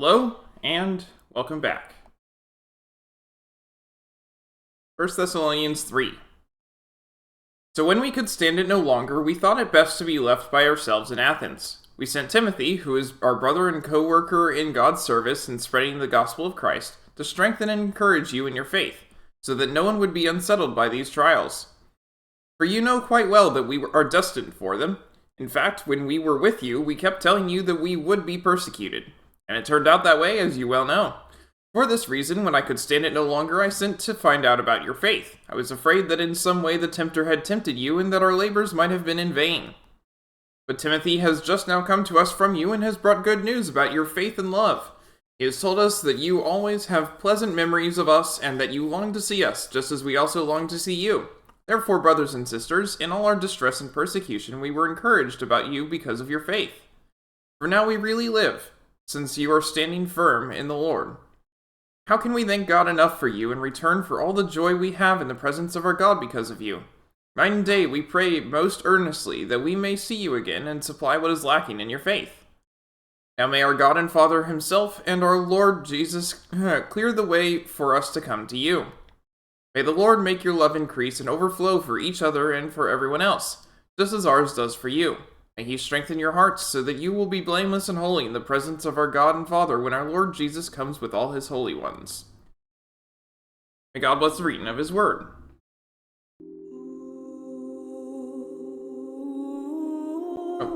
Hello, and welcome back. 1 Thessalonians 3. So when we could stand it no longer, we thought it best to be left by ourselves in Athens. We sent Timothy, who is our brother and co-worker in God's service in spreading the gospel of Christ, to strengthen and encourage you in your faith, so that no one would be unsettled by these trials. For you know quite well that we are destined for them. In fact, when we were with you, we kept telling you that we would be persecuted. And it turned out that way, as you well know. For this reason, when I could stand it no longer, I sent to find out about your faith. I was afraid that in some way the tempter had tempted you, and that our labors might have been in vain. But Timothy has just now come to us from you, and has brought good news about your faith and love. He has told us that you always have pleasant memories of us, and that you long to see us, just as we also long to see you. Therefore, brothers and sisters, in all our distress and persecution, we were encouraged about you because of your faith. For now we really live, since you are standing firm in the Lord. How can we thank God enough for you in return for all the joy we have in the presence of our God because of you? Night and day we pray most earnestly that we may see you again and supply what is lacking in your faith. Now may our God and Father himself and our Lord Jesus clear the way for us to come to you. May the Lord make your love increase and overflow for each other and for everyone else, just as ours does for you. May he strengthen your hearts so that you will be blameless and holy in the presence of our God and Father when our Lord Jesus comes with all his holy ones. May God bless the reading of his word. Oh.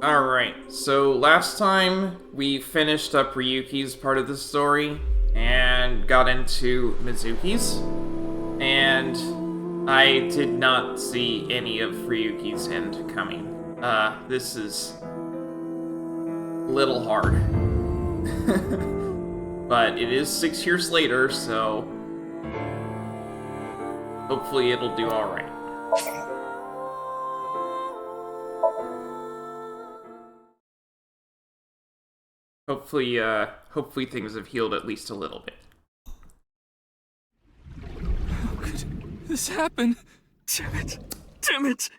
Alright, so last time we finished up Ryuki's part of the story and got into Mizuki's, and I did not see any of Ryuki's end coming. This is a little hard. But it is 6 years later, so hopefully it'll do alright. Hopefully things have healed at least a little bit. How could this happen? Damn it. Damn it.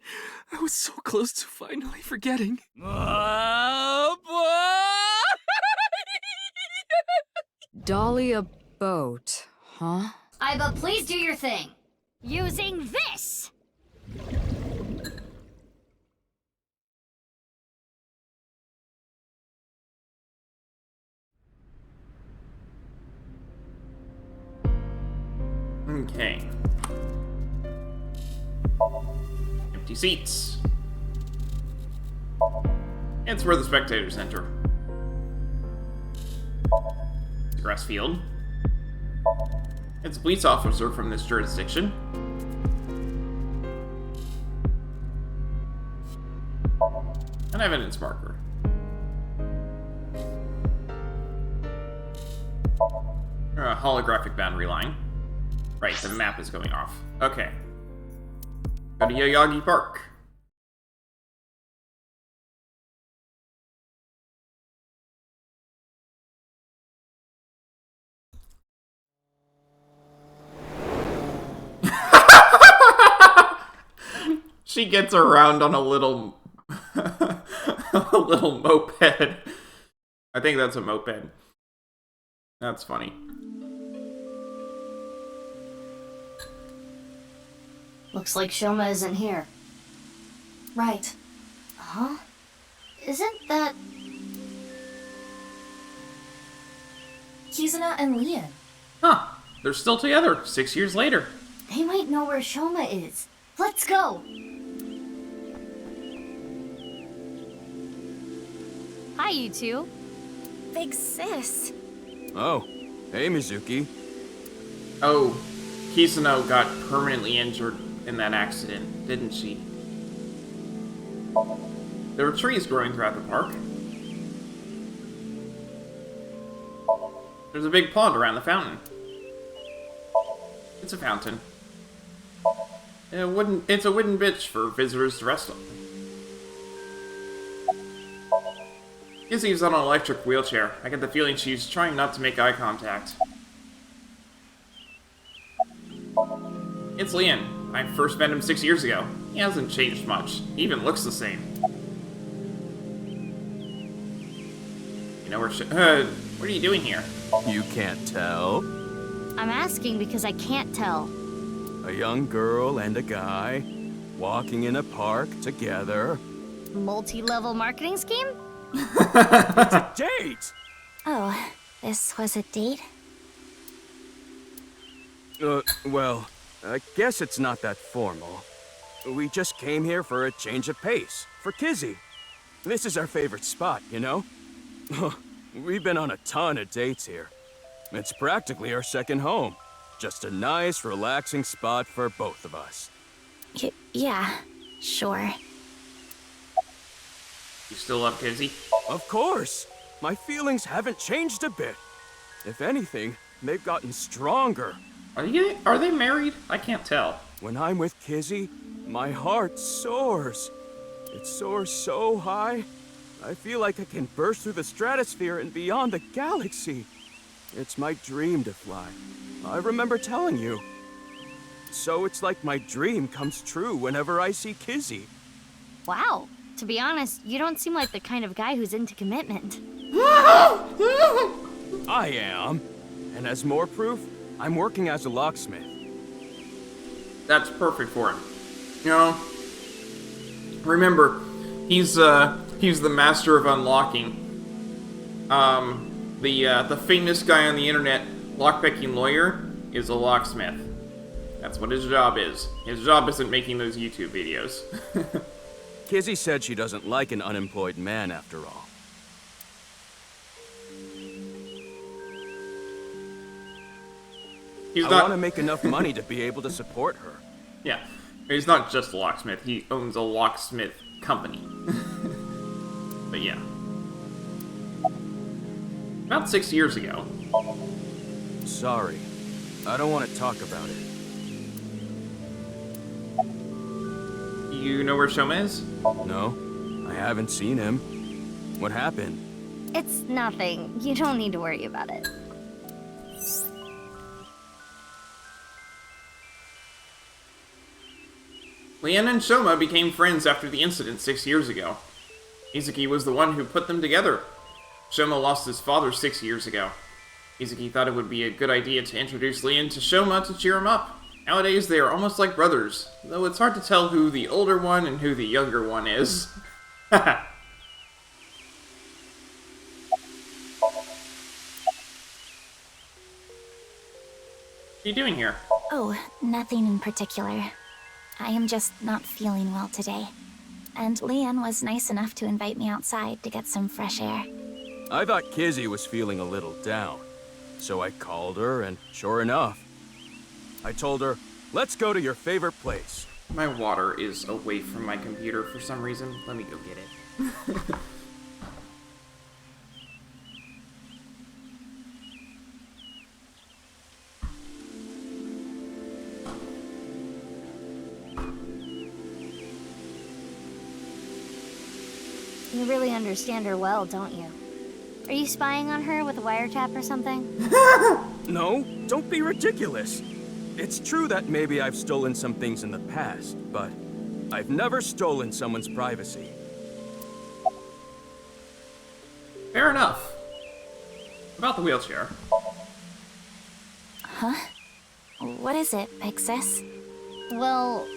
I was so close to finally forgetting. Oh, boy! Dolly a boat, huh? Iba, please do your thing. Using this! Okay. Empty seats. It's where the spectators enter. The grass field. It's a police officer from this jurisdiction. An evidence marker. A holographic boundary line. Right, the map is going off. Okay. Go to Yoyagi Park. She gets around on a little a little moped. I think that's a moped. That's funny. Looks like Shoma isn't here. Right. Huh? Isn't that... Kizuna and Lian. Huh. They're still together 6 years later. They might know where Shoma is. Let's go! Hi, you two. Big sis. Oh, hey, Mizuki. Oh, Kisuno got permanently injured in that accident, didn't she? There were trees growing throughout the park. There's a big pond around the fountain. It's a fountain. It's a wooden bench for visitors to rest on. Izzy's on an electric wheelchair. I get the feeling she's trying not to make eye contact. It's Lian. I first met him 6 years ago. He hasn't changed much. He even looks the same. What are you doing here? You can't tell? I'm asking because I can't tell. A young girl and a guy walking in a park together. Multi-level marketing scheme? It's a date! Oh, this was a date? Well, I guess it's not that formal. We just came here for a change of pace, for Kizzy. This is our favorite spot, you know? We've been on a ton of dates here. It's practically our second home. Just a nice, relaxing spot for both of us. Yeah, sure. You still love Kizzy? Of course! My feelings haven't changed a bit. If anything, they've gotten stronger. Are they married? I can't tell. When I'm with Kizzy, my heart soars. It soars so high, I feel like I can burst through the stratosphere and beyond the galaxy. It's my dream to fly. I remember telling you. So it's like my dream comes true whenever I see Kizzy. Wow. To be honest, you don't seem like the kind of guy who's into commitment. I am. And as more proof, I'm working as a locksmith. That's perfect for him. You know, remember, he's the master of unlocking. The famous guy on the internet, lockpicking lawyer, is a locksmith. That's what his job is. His job isn't making those YouTube videos. Kizzy said she doesn't like an unemployed man after all. I want to make enough money to be able to support her. Yeah, he's not just a locksmith, he owns a locksmith company. But yeah. About 6 years ago. Sorry. I don't want to talk about it. You know where Shoma is? No, I haven't seen him. What happened? It's nothing. You don't need to worry about it. Leanne and Shoma became friends after the incident 6 years ago. Mizuki was the one who put them together. Shoma lost his father 6 years ago. Mizuki thought it would be a good idea to introduce Leanne to Shoma to cheer him up. Nowadays, they are almost like brothers, though it's hard to tell who the older one and who the younger one is. Haha. What are you doing here? Oh, nothing in particular. I am just not feeling well today. And Leanne was nice enough to invite me outside to get some fresh air. I thought Kizzy was feeling a little down. So I called her, and sure enough, I told her, let's go to your favorite place. My water is away from my computer for some reason. Let me go get it. You really understand her well, don't you? Are you spying on her with a wiretap or something? No, don't be ridiculous. It's true that maybe I've stolen some things in the past, but I've never stolen someone's privacy. Fair enough. About the wheelchair. Huh? What is it, Big Sis? Well,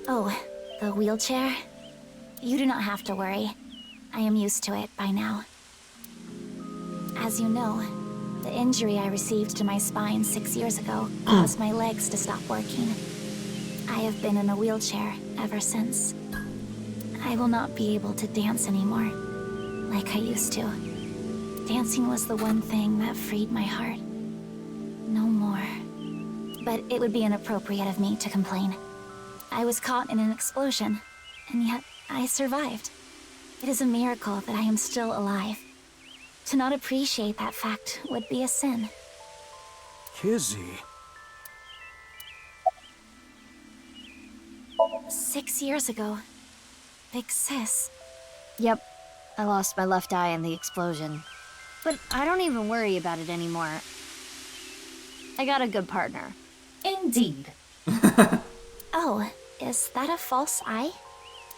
Oh, the wheelchair? You do not have to worry. I am used to it by now. As you know, the injury I received to my spine 6 years ago caused my legs to stop working. I have been in a wheelchair ever since. I will not be able to dance anymore, like I used to. Dancing was the one thing that freed my heart. No more. But it would be inappropriate of me to complain. I was caught in an explosion, and yet I survived. It is a miracle that I am still alive. To not appreciate that fact would be a sin. Kizzy. 6 years ago, Big Sis. yep. I lost my left eye in the explosion. But I don't even worry about it anymore. I got a good partner. Indeed. Oh, is that a false eye?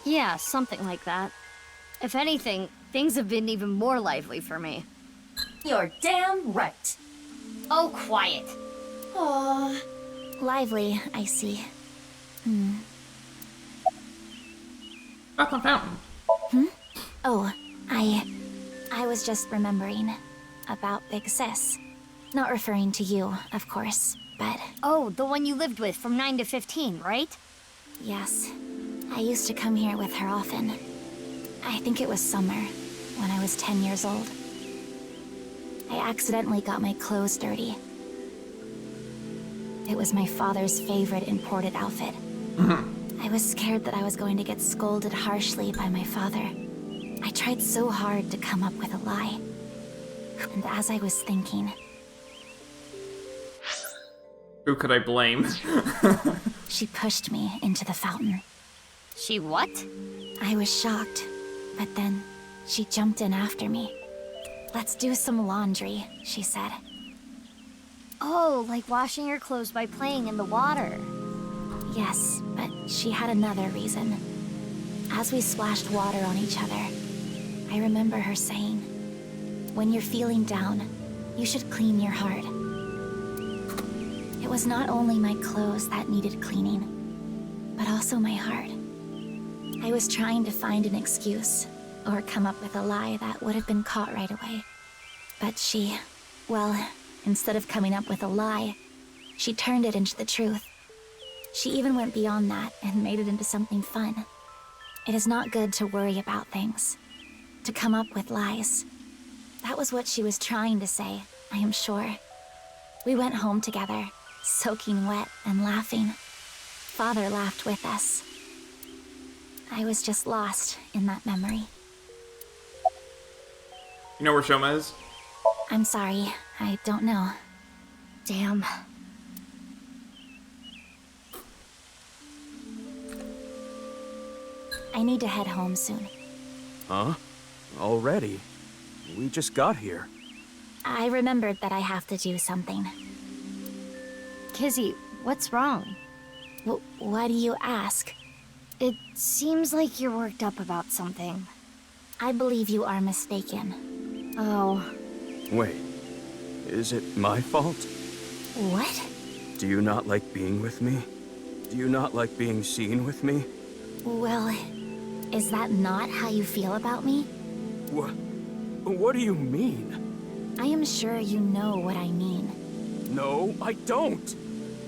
Yeah, something like that. If anything, things have been even more lively for me. You're damn right. Oh, quiet. Aww. Lively, I see. At the fountain. Oh, I was just remembering about Big Sis. Not referring to you, of course, but Oh, the one you lived with from 9 to 15, right? yes. I used to come here with her often. I think it was summer, when I was 10 years old. I accidentally got my clothes dirty. It was my father's favorite imported outfit. I was scared that I was going to get scolded harshly by my father. I tried so hard to come up with a lie. And as I was thinking, Who could I blame? she pushed me into the fountain. She what? I was shocked, but then she jumped in after me. "Let's do some laundry," she said. Oh, like washing your clothes by playing in the water. Yes, but she had another reason. As we splashed water on each other, I remember her saying, "When you're feeling down, you should clean your heart." It was not only my clothes that needed cleaning, but also my heart. I was trying to find an excuse, or come up with a lie that would have been caught right away. But she, well, instead of coming up with a lie, she turned it into the truth. She even went beyond that and made it into something fun. It is not good to worry about things, to come up with lies. That was what she was trying to say, I am sure. We went home together, soaking wet and laughing. Father laughed with us. I was just lost in that memory. You know where Shoma is? I'm sorry, I don't know. Damn. I need to head home soon. Huh? Already? We just got here. I remembered that I have to do something. Kizzy, what's wrong? Why do you ask? It seems like you're worked up about something. I believe you are mistaken. Oh. Wait. Is it my fault? What? Do you not like being with me? Do you not like being seen with me? Well, is that not how you feel about me? What do you mean? I am sure you know what I mean. No, I don't!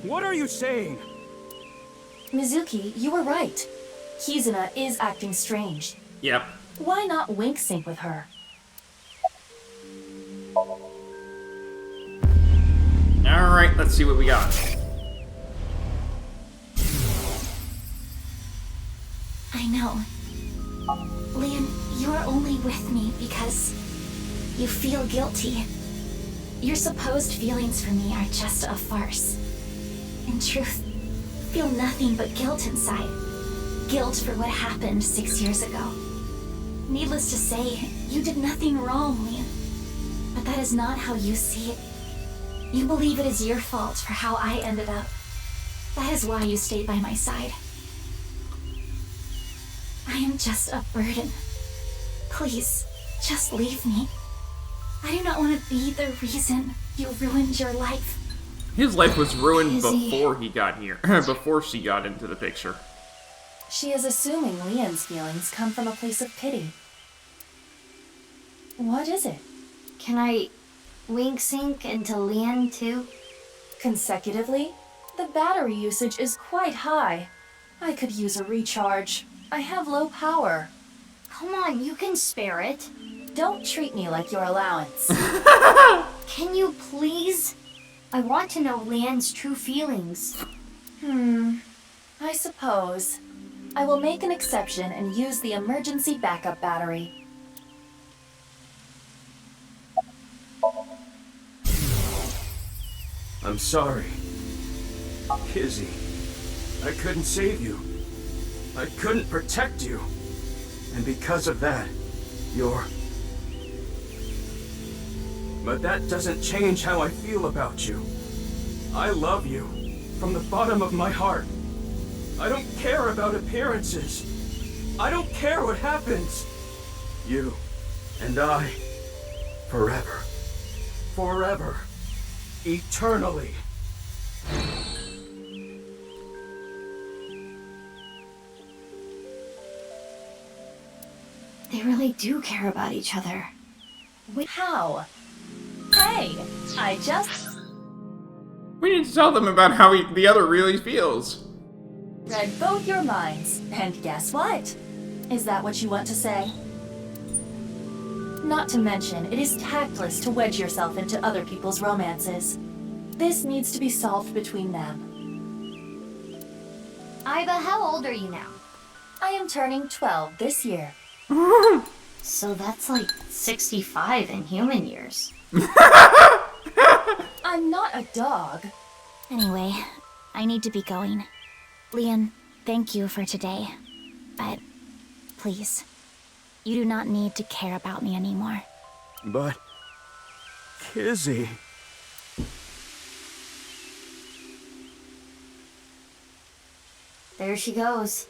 What are you saying? Mizuki, you were right. Kizuna is acting strange. Yep. Why not wink sync with her? Alright, let's see what we got. I know. Leon, you are only with me because you feel guilty. Your supposed feelings for me are just a farce. In truth, I feel nothing but guilt inside. Guilt for what happened 6 years ago. Needless to say, you did nothing wrong, Leon. But that is not how you see it. You believe it is your fault for how I ended up. That is why you stayed by my side. I am just a burden. Please, just leave me. I do not want to be the reason you ruined your life. His life was ruined Kizzy. before he got here. Before she got into the picture. She is assuming Leon's feelings come from a place of pity. What is it? Can I wink sync into Leon too? Consecutively? The battery usage is quite high. I could use a recharge. I have low power. Come on, you can spare it. Don't treat me like your allowance. Can you please? I want to know Leon's true feelings. I suppose. I will make an exception and use the emergency backup battery. I'm sorry. Kizzy. I couldn't save you. I couldn't protect you. And because of that, you're... But that doesn't change how I feel about you. I love you, from the bottom of my heart. I don't care about appearances. I don't care what happens. You and I, forever, forever, eternally. They really do care about each other. How? Hey, I just We need to tell them about how the other really feels. read both your minds, and guess what? Is that what you want to say? Not to mention, it is tactless to wedge yourself into other people's romances. This needs to be solved between them. Iba, how old are you now? I am turning 12 this year. So that's like 65 in human years. I'm not a dog. Anyway, I need to be going. Leon, thank you for today. But please, you do not need to care about me anymore. But, Kizzy... There she goes.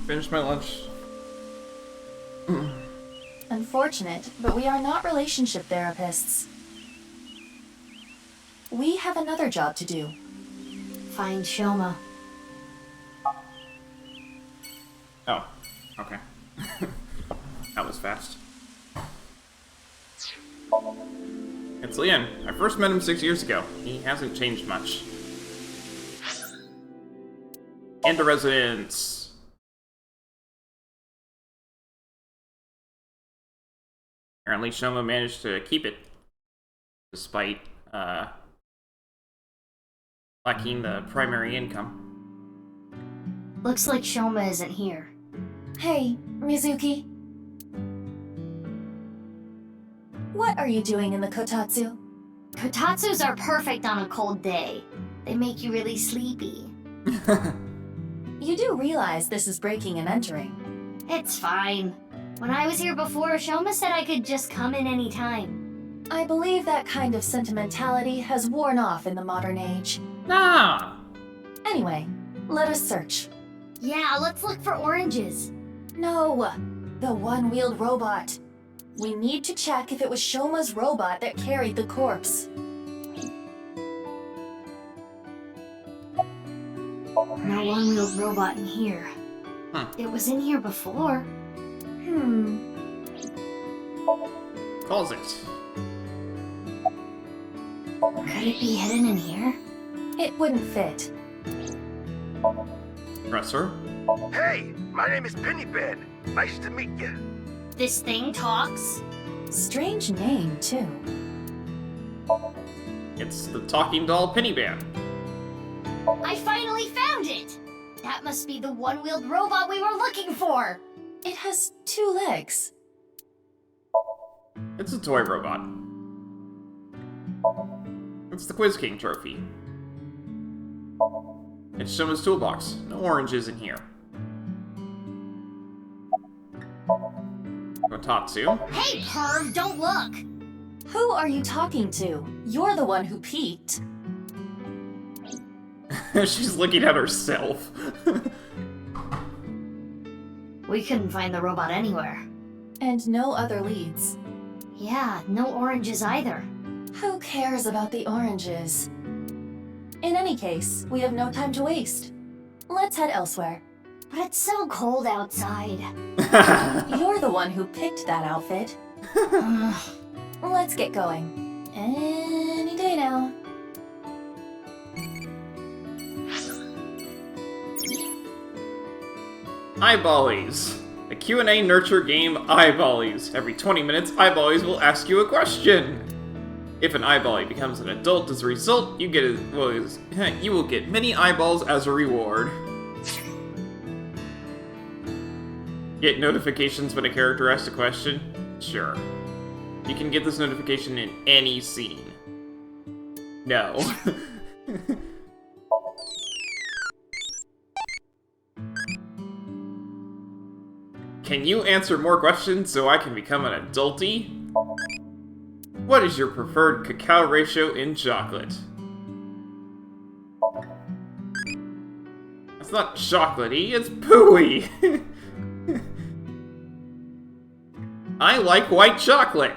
Finish my lunch. Unfortunate, but we are not relationship therapists. We have another job to do. Find Shoma. Oh, okay. That was fast. It's Leon. I first met him 6 years ago. He hasn't changed much. And a residence. Apparently Shoma managed to keep it, despite lacking the primary income. Looks like Shoma isn't here. Hey, Mizuki. What are you doing in the kotatsu? Kotatsus are perfect on a cold day. They make you really sleepy. You do realize this is breaking and entering. It's fine. When I was here before, Shoma said I could just come in any time. I believe that kind of sentimentality has worn off in the modern age. Ah! Anyway, let us search. Yeah, let's look for oranges. No, the one-wheeled robot. We need to check if it was Shoma's robot that carried the corpse. No one-wheeled robot in here. It was in here before. Calls it. Could it be hidden in here? It wouldn't fit. Dresser. Hey, my name is Pennyben. Nice to meet you. This thing talks? Strange name, too. It's the talking doll Pennyban. I finally found it! That must be the one-wheeled robot we were looking for! It has 2 legs. It's a toy robot. It's the Quiz King trophy. It's Shoma's toolbox. No oranges in here. Kotatsu. Hey, perv, don't look! Who are you talking to? You're the one who peeked. She's looking at herself. We couldn't find the robot anywhere. And no other leads. Yeah, no oranges either. Who cares about the oranges? In any case, we have no time to waste. Let's head elsewhere. But it's so cold outside. You're the one who picked that outfit. Let's get going. Any day now. Eyeballies. A Q&A nurture game Eyeballies. Every 20 minutes, Eyeballies will ask you a question. If an eyeball becomes an adult as a result, you will get many eyeballs as a reward. Get notifications when a character asks a question? Sure. You can get this notification in any scene. No. Can you answer more questions so I can become an adultie? What is your preferred cacao ratio in chocolate? It's not chocolatey, it's pooey. I like white chocolate.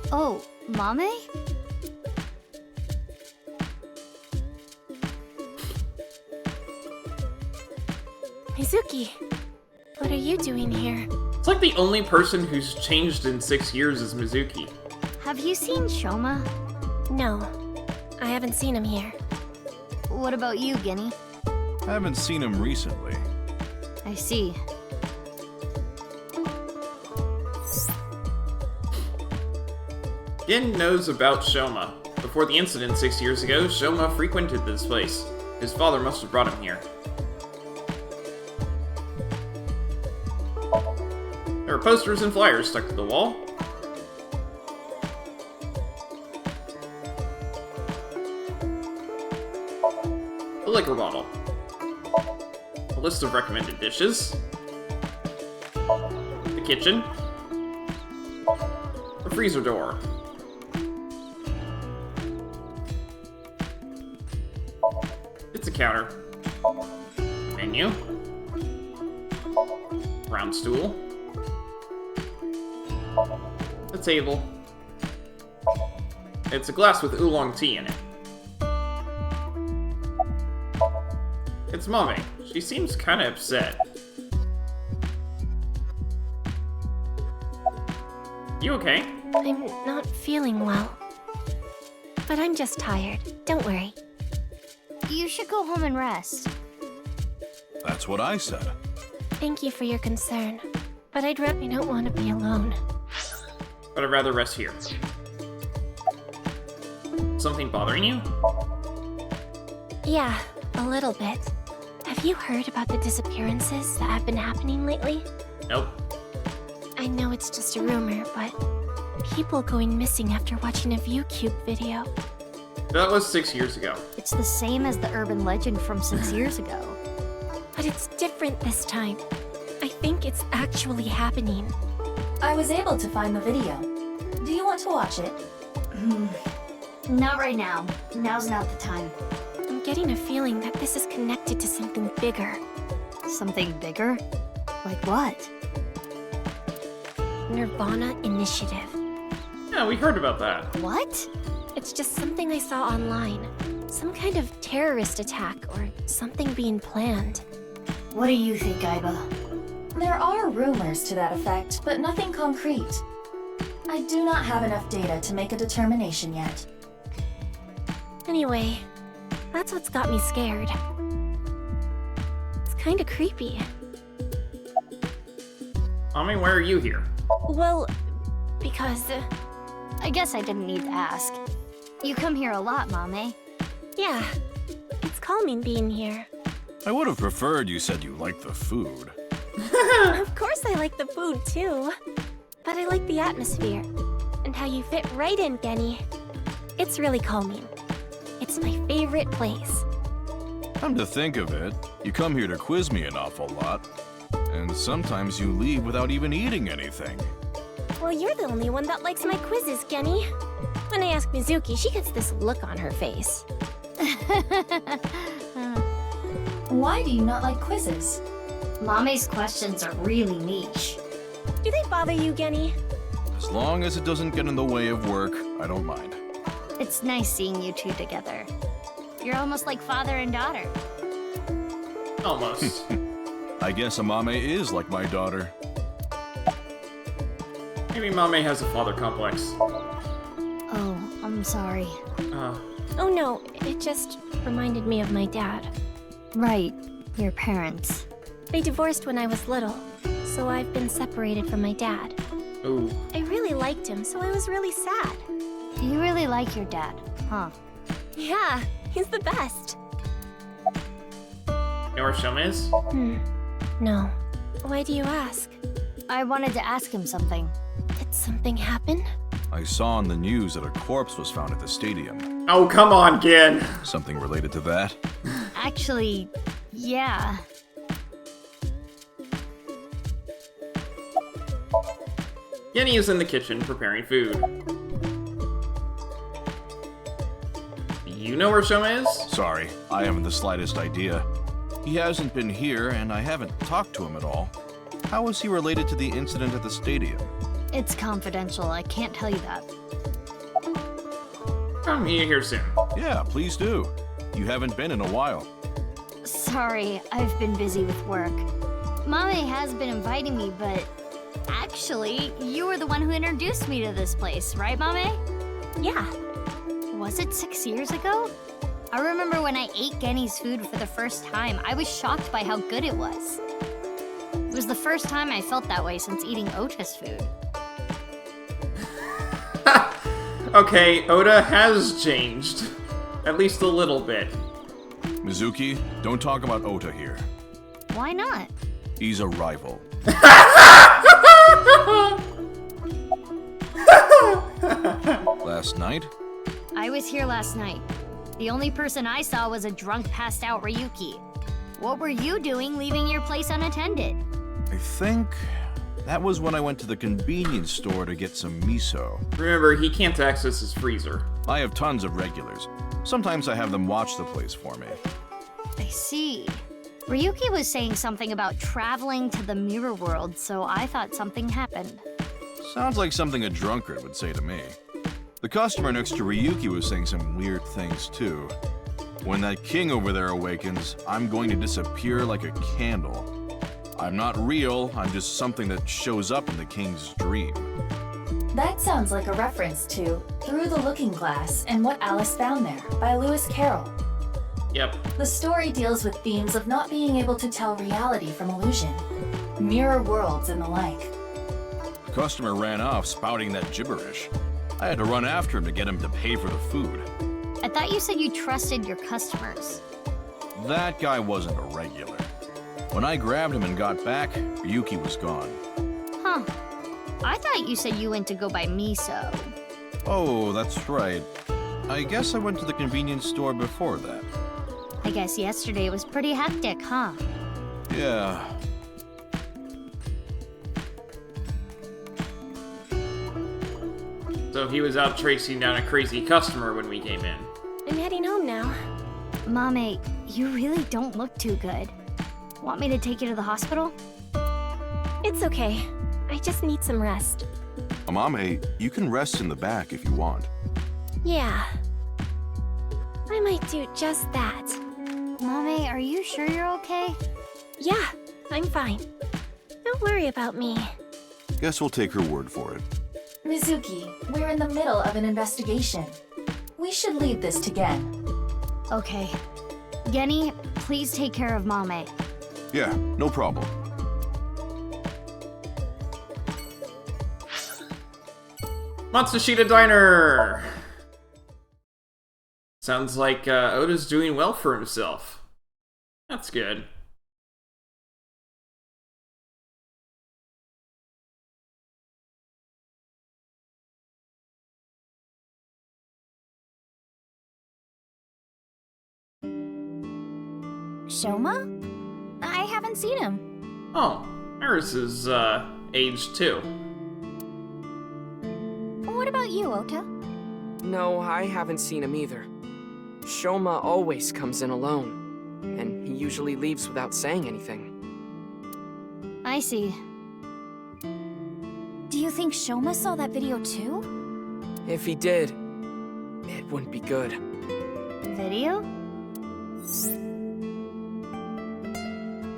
Oh, Mame? Mizuki, what are you doing here? It's like the only person who's changed in 6 years is Mizuki. Have you seen Shoma? No, I haven't seen him here. What about you, Ginny? I haven't seen him recently. I see. Gin knows about Shoma. Before the incident 6 years ago, Shoma frequented this place. His father must have brought him here. There are posters and flyers stuck to the wall. A liquor bottle. A list of recommended dishes. The kitchen. The freezer door. It's a counter. Menu. Round stool. A table. It's a glass with oolong tea in it. It's Mame. She seems kinda upset. You okay? I'm not feeling well. But I'm just tired. Don't worry. You should go home and rest. That's what I said. Thank you for your concern. But I don't want to be alone. But I'd rather rest here. Something bothering you? Yeah, a little bit. Have you heard about the disappearances that have been happening lately? Nope. I know it's just a rumor, but people going missing after watching a ViewCube video. That was 6 years ago. It's the same as the urban legend from 6 years ago. But it's different this time. I think it's actually happening. I was able to find the video. Do you want to watch it? Not right now. Now's not the time. I'm getting a feeling that this is connected to something bigger. Something bigger? Like what? nirvanA Initiative. Yeah, we heard about that. What? It's just something I saw online. Some kind of terrorist attack or something being planned. What do you think, Aiba? There are rumors to that effect, but nothing concrete. I do not have enough data to make a determination yet. Anyway, that's what's got me scared. It's kinda creepy. Mame, why are you here? Well, because... I guess I didn't need to ask. You come here a lot, Mame. yeah, it's calming being here. I would have preferred you said you liked the food. Of course I like the food too. But I like the atmosphere. And how you fit right in, Genny. It's really calming. It's my favorite place. Come to think of it, you come here to quiz me an awful lot. And sometimes you leave without even eating anything. Well, you're the only one that likes my quizzes, Genny. When I ask Mizuki, she gets this look on her face. Why do you not like quizzes? Mame's questions are really niche. Do they bother you, Genny? As long as it doesn't get in the way of work, I don't mind. It's nice seeing you two together. You're almost like father and daughter. Almost. I guess Amame is like my daughter. Maybe Mame has a father complex. Oh, I'm sorry. Oh no, it just reminded me of my dad. Right, your parents. They divorced when I was little, so I've been separated from my dad. Ooh. I really liked him, so I was really sad. You really like your dad, huh? Yeah, he's the best. You know where Shoma is? No. Why do you ask? I wanted to ask him something. Did something happen? I saw on the news that a corpse was found at the stadium. Oh, come on, Gin! Something related to that? Actually, yeah. Yenny is in the kitchen preparing food. You know where Shoma is? Sorry, I haven't the slightest idea. He hasn't been here, and I haven't talked to him at all. How is he related to the incident at the stadium? It's confidential. I can't tell you that. I'll meet you here soon. Yeah, please do. You haven't been in a while. Sorry, I've been busy with work. Mame has been inviting me, but actually, you were the one who introduced me to this place, right, Mame? Yeah. Was it 6 years ago? I remember when I ate Genny's food for the first time, I was shocked by how good it was. It was the first time I felt that way since eating Ota's food. Okay, Ota has changed. At least a little bit. Mizuki, don't talk about Ota here. Why not? He's a rival. Last night? I was here last night. The only person I saw was a drunk, passed out Ryuki. What were you doing leaving your place unattended? I think that was when I went to the convenience store to get some miso. Remember, he can't access his freezer. I have tons of regulars. Sometimes I have them watch the place for me. I see. Ryuki was saying something about traveling to the mirror world, so I thought something happened. Sounds like something a drunkard would say to me. The customer next to Ryuki was saying some weird things too. When that king over there awakens, I'm going to disappear like a candle. I'm not real, I'm just something that shows up in the king's dream. That sounds like a reference to Through the Looking Glass and What Alice Found There by Lewis Carroll. Yep. The story deals with themes of not being able to tell reality from illusion, mirror worlds and the like. The customer ran off spouting that gibberish. I had to run after him to get him to pay for the food. I thought you said you trusted your customers. That guy wasn't a regular. When I grabbed him and got back, Ryuki was gone. Huh. I thought you said you went to go buy miso. Oh, that's right. I guess I went to the convenience store before that. I guess yesterday was pretty hectic, huh? Yeah. So he was out tracing down a crazy customer when we came in. I'm heading home now. Mame, you really don't look too good. Want me to take you to the hospital? It's okay. I just need some rest. Amame, you can rest in the back if you want. Yeah. I might do just that. Mame, are you sure you're okay? Yeah, I'm fine. Don't worry about me. Guess we'll take her word for it. Mizuki, we're in the middle of an investigation. We should leave this to Gen. Okay. Genny, please take care of Mame. Yeah, no problem. Matsushita Diner! Sounds like Oda's doing well for himself. That's good. Shoma? I haven't seen him. Oh, Iris is, aged too. What about you, Ota? No, I haven't seen him either. Shoma always comes in alone, and he usually leaves without saying anything. I see. Do you think Shoma saw that video too? If he did, it wouldn't be good. Video?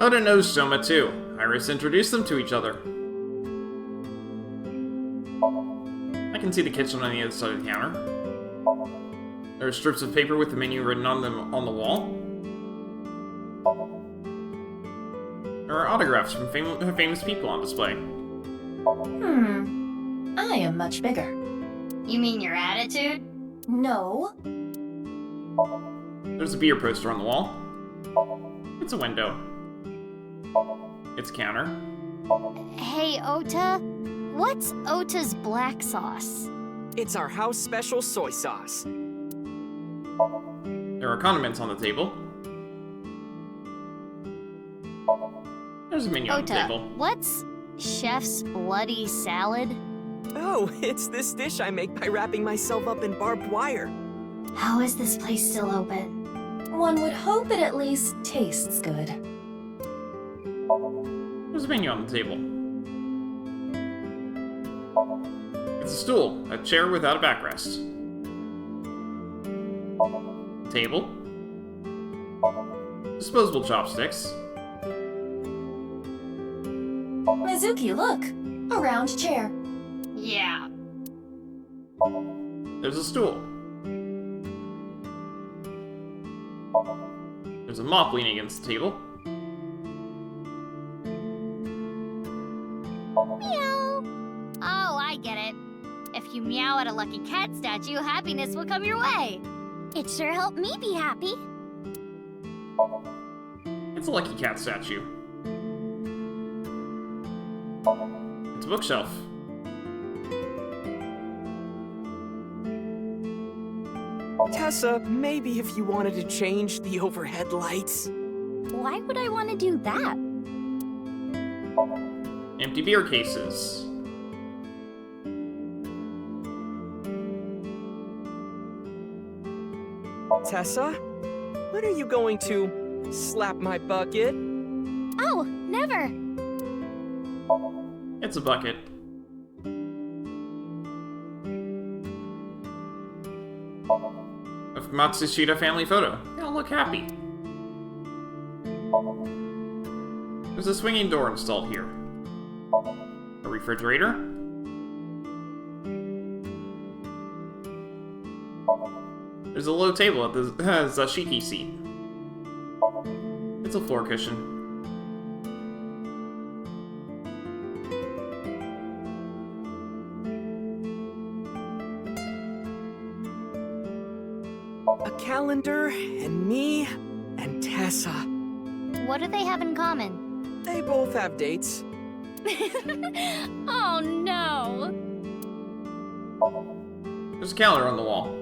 Oda knows Shoma too. Iris introduced them to each other. I can see the kitchen on the other side of the counter. There are strips of paper with the menu written on them on the wall. There are autographs from famous people on display. I am much bigger. You mean your attitude? No. There's a beer poster on the wall. It's a window. It's a counter. Hey, Ota. What's Ota's black sauce? It's our house special soy sauce. There are condiments on the table. There's a menu on the Ota, table. what's Chef's Bloody Salad? Oh, it's this dish I make by wrapping myself up in barbed wire. How is this place still open? One would hope it at least tastes good. There's a menu on the table. It's a stool, a chair without a backrest. Table. Disposable chopsticks. Mizuki, look! A round chair. Yeah. There's a stool. There's a mop leaning against the table. Meow. Oh, I get it. If you meow at a lucky cat statue, happiness will come your way. It sure helped me be happy. It's a lucky cat statue. It's a bookshelf. Tessa, maybe if you wanted to change the overhead lights. Why would I want to do that? Empty beer cases. Tessa, when are you going to slap my bucket? Oh, never. It's a bucket. A Matsushita family photo. They all look happy. There's a swinging door installed here. A refrigerator. There's a low table at the Zashiki seat. It's a floor cushion. A calendar, and me, and Tessa. What do they have in common? They both have dates. Oh no! There's a calendar on the wall.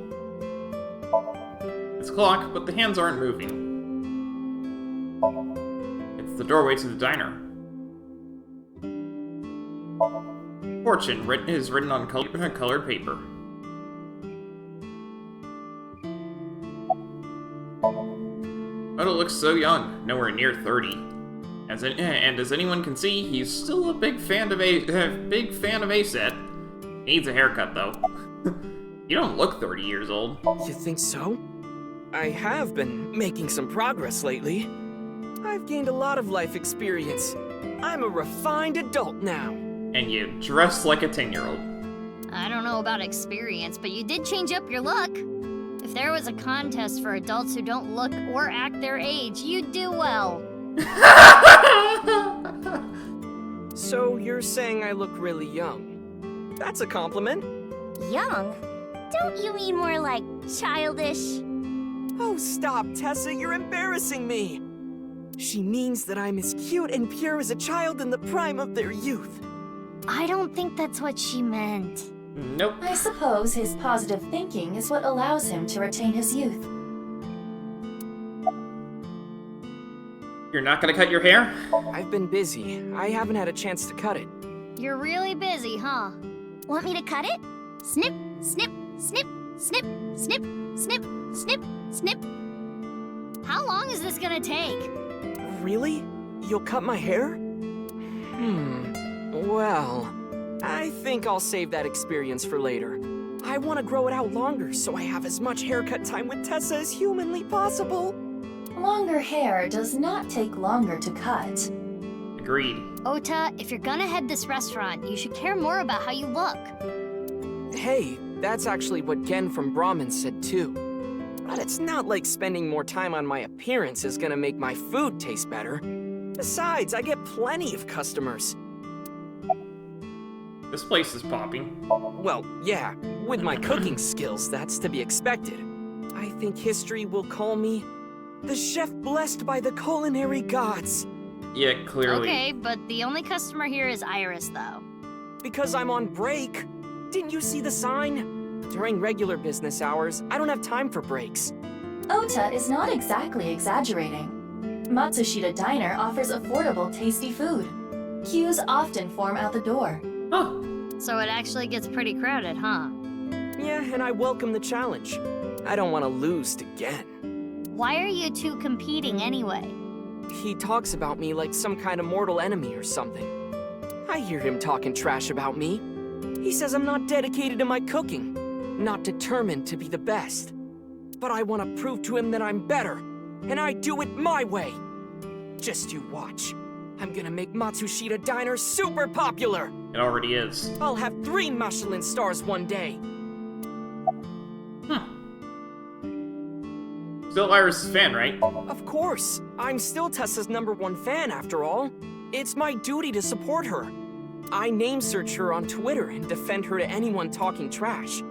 It's a clock, but the hands aren't moving. It's the doorway to the diner. Fortune is written on colored paper. Oda looks so young, nowhere near 30. And as anyone can see, he's still a big fan of A-set. Needs a haircut though. You don't look 30 years old. You think so? I have been making some progress lately. I've gained a lot of life experience. I'm a refined adult now. And you dress like a 10-year-old. I don't know about experience, but you did change up your look. If there was a contest for adults who don't look or act their age, you'd do well. So you're saying I look really young? That's a compliment. Young? Don't you mean more like childish? Oh, stop, Tessa, you're embarrassing me. She means that I'm as cute and pure as a child in the prime of their youth. I don't think that's what she meant. Nope. I suppose his positive thinking is what allows him to retain his youth. You're not gonna cut your hair? I've been busy. I haven't had a chance to cut it. You're really busy, huh? Want me to cut it? Snip, snip, snip, snip, snip, snip, snip, snip. How long is this gonna take? Really? You'll cut my hair? Well, I think I'll save that experience for later. I want to grow it out longer so I have as much haircut time with Tessa as humanly possible. Longer hair does not take longer to cut. Agreed. Ota, if you're gonna head this restaurant, you should care more about how you look. Hey, that's actually what Gen from Brahmin said too. But it's not like spending more time on my appearance is gonna make my food taste better. Besides, I get plenty of customers. This place is popping. Well, yeah, with my cooking skills, that's to be expected. I think history will call me the chef blessed by the culinary gods. Yeah, clearly. Okay, but the only customer here is Iris, though. Because I'm on break. Didn't you see the sign? During regular business hours, I don't have time for breaks. Ota is not exactly exaggerating. Matsushita Diner offers affordable, tasty food. Queues often form out the door. Huh. So it actually gets pretty crowded, huh? Yeah, and I welcome the challenge. I don't want to lose to Gen. Why are you two competing anyway? He talks about me like some kind of mortal enemy or something. I hear him talking trash about me. He says I'm not dedicated to my cooking, not determined to be the best. But I want to prove to him that I'm better, and I do it my way. Just you watch. I'm gonna make Matsushita Diner super popular. It already is. I'll have 3 Michelin stars one day. Still Iris' fan, right? Of course. I'm still Tessa's #1 fan, after all. It's my duty to support her. I name search her on Twitter and defend her to anyone talking trash.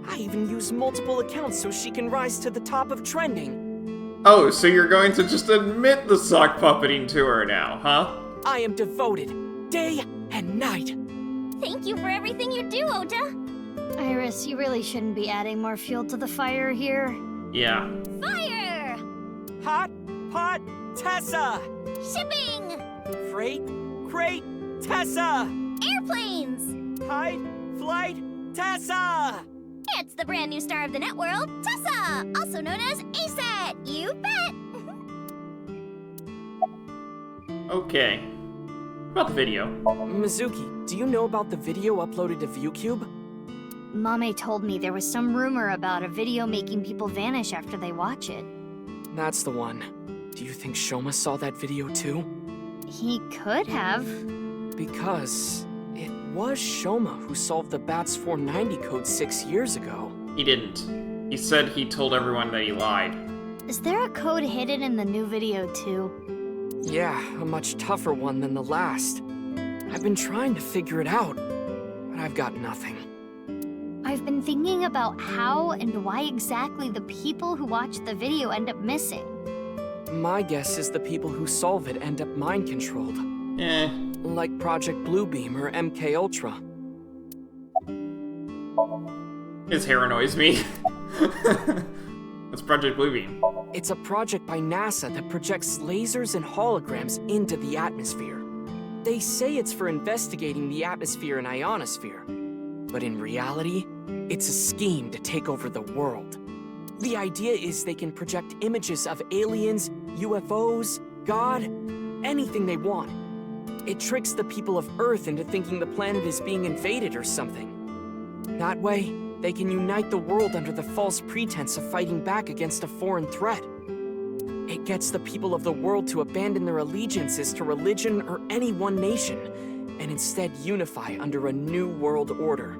I even use multiple accounts so she can rise to the top of trending. Oh, so you're going to just admit the sock puppeting to her now, huh? I am devoted, day and night. Thank you for everything you do, Ota. Iris, you really shouldn't be adding more fuel to the fire here. Yeah. Fire! Hot pot Tessa! Shipping! Freight crate Tessa! Airplanes! Hide flight Tessa! It's the brand new star of the net world, Tessa! Also known as ASAT! You bet! Okay. About the video. Mizuki, do you know about the video uploaded to ViewCube? Mame told me there was some rumor about a video making people vanish after they watch it. That's the one. Do you think Shoma saw that video too? He could have. Because it was Shoma who solved the BATS 490 code 6 years ago. He didn't. He said he told everyone that he lied. Is there a code hidden in the new video too? Yeah, a much tougher one than the last. I've been trying to figure it out, but I've got nothing. I've been thinking about how and why exactly the people who watch the video end up missing. My guess is the people who solve it end up mind-controlled. Like Project Bluebeam or MK Ultra. His hair annoys me. That's Project Bluebeam. It's a project by NASA that projects lasers and holograms into the atmosphere. They say it's for investigating the atmosphere and ionosphere. But in reality, it's a scheme to take over the world. The idea is they can project images of aliens, UFOs, God, anything they want. It tricks the people of Earth into thinking the planet is being invaded or something. That way, they can unite the world under the false pretense of fighting back against a foreign threat. It gets the people of the world to abandon their allegiances to religion or any one nation, and instead unify under a new world order.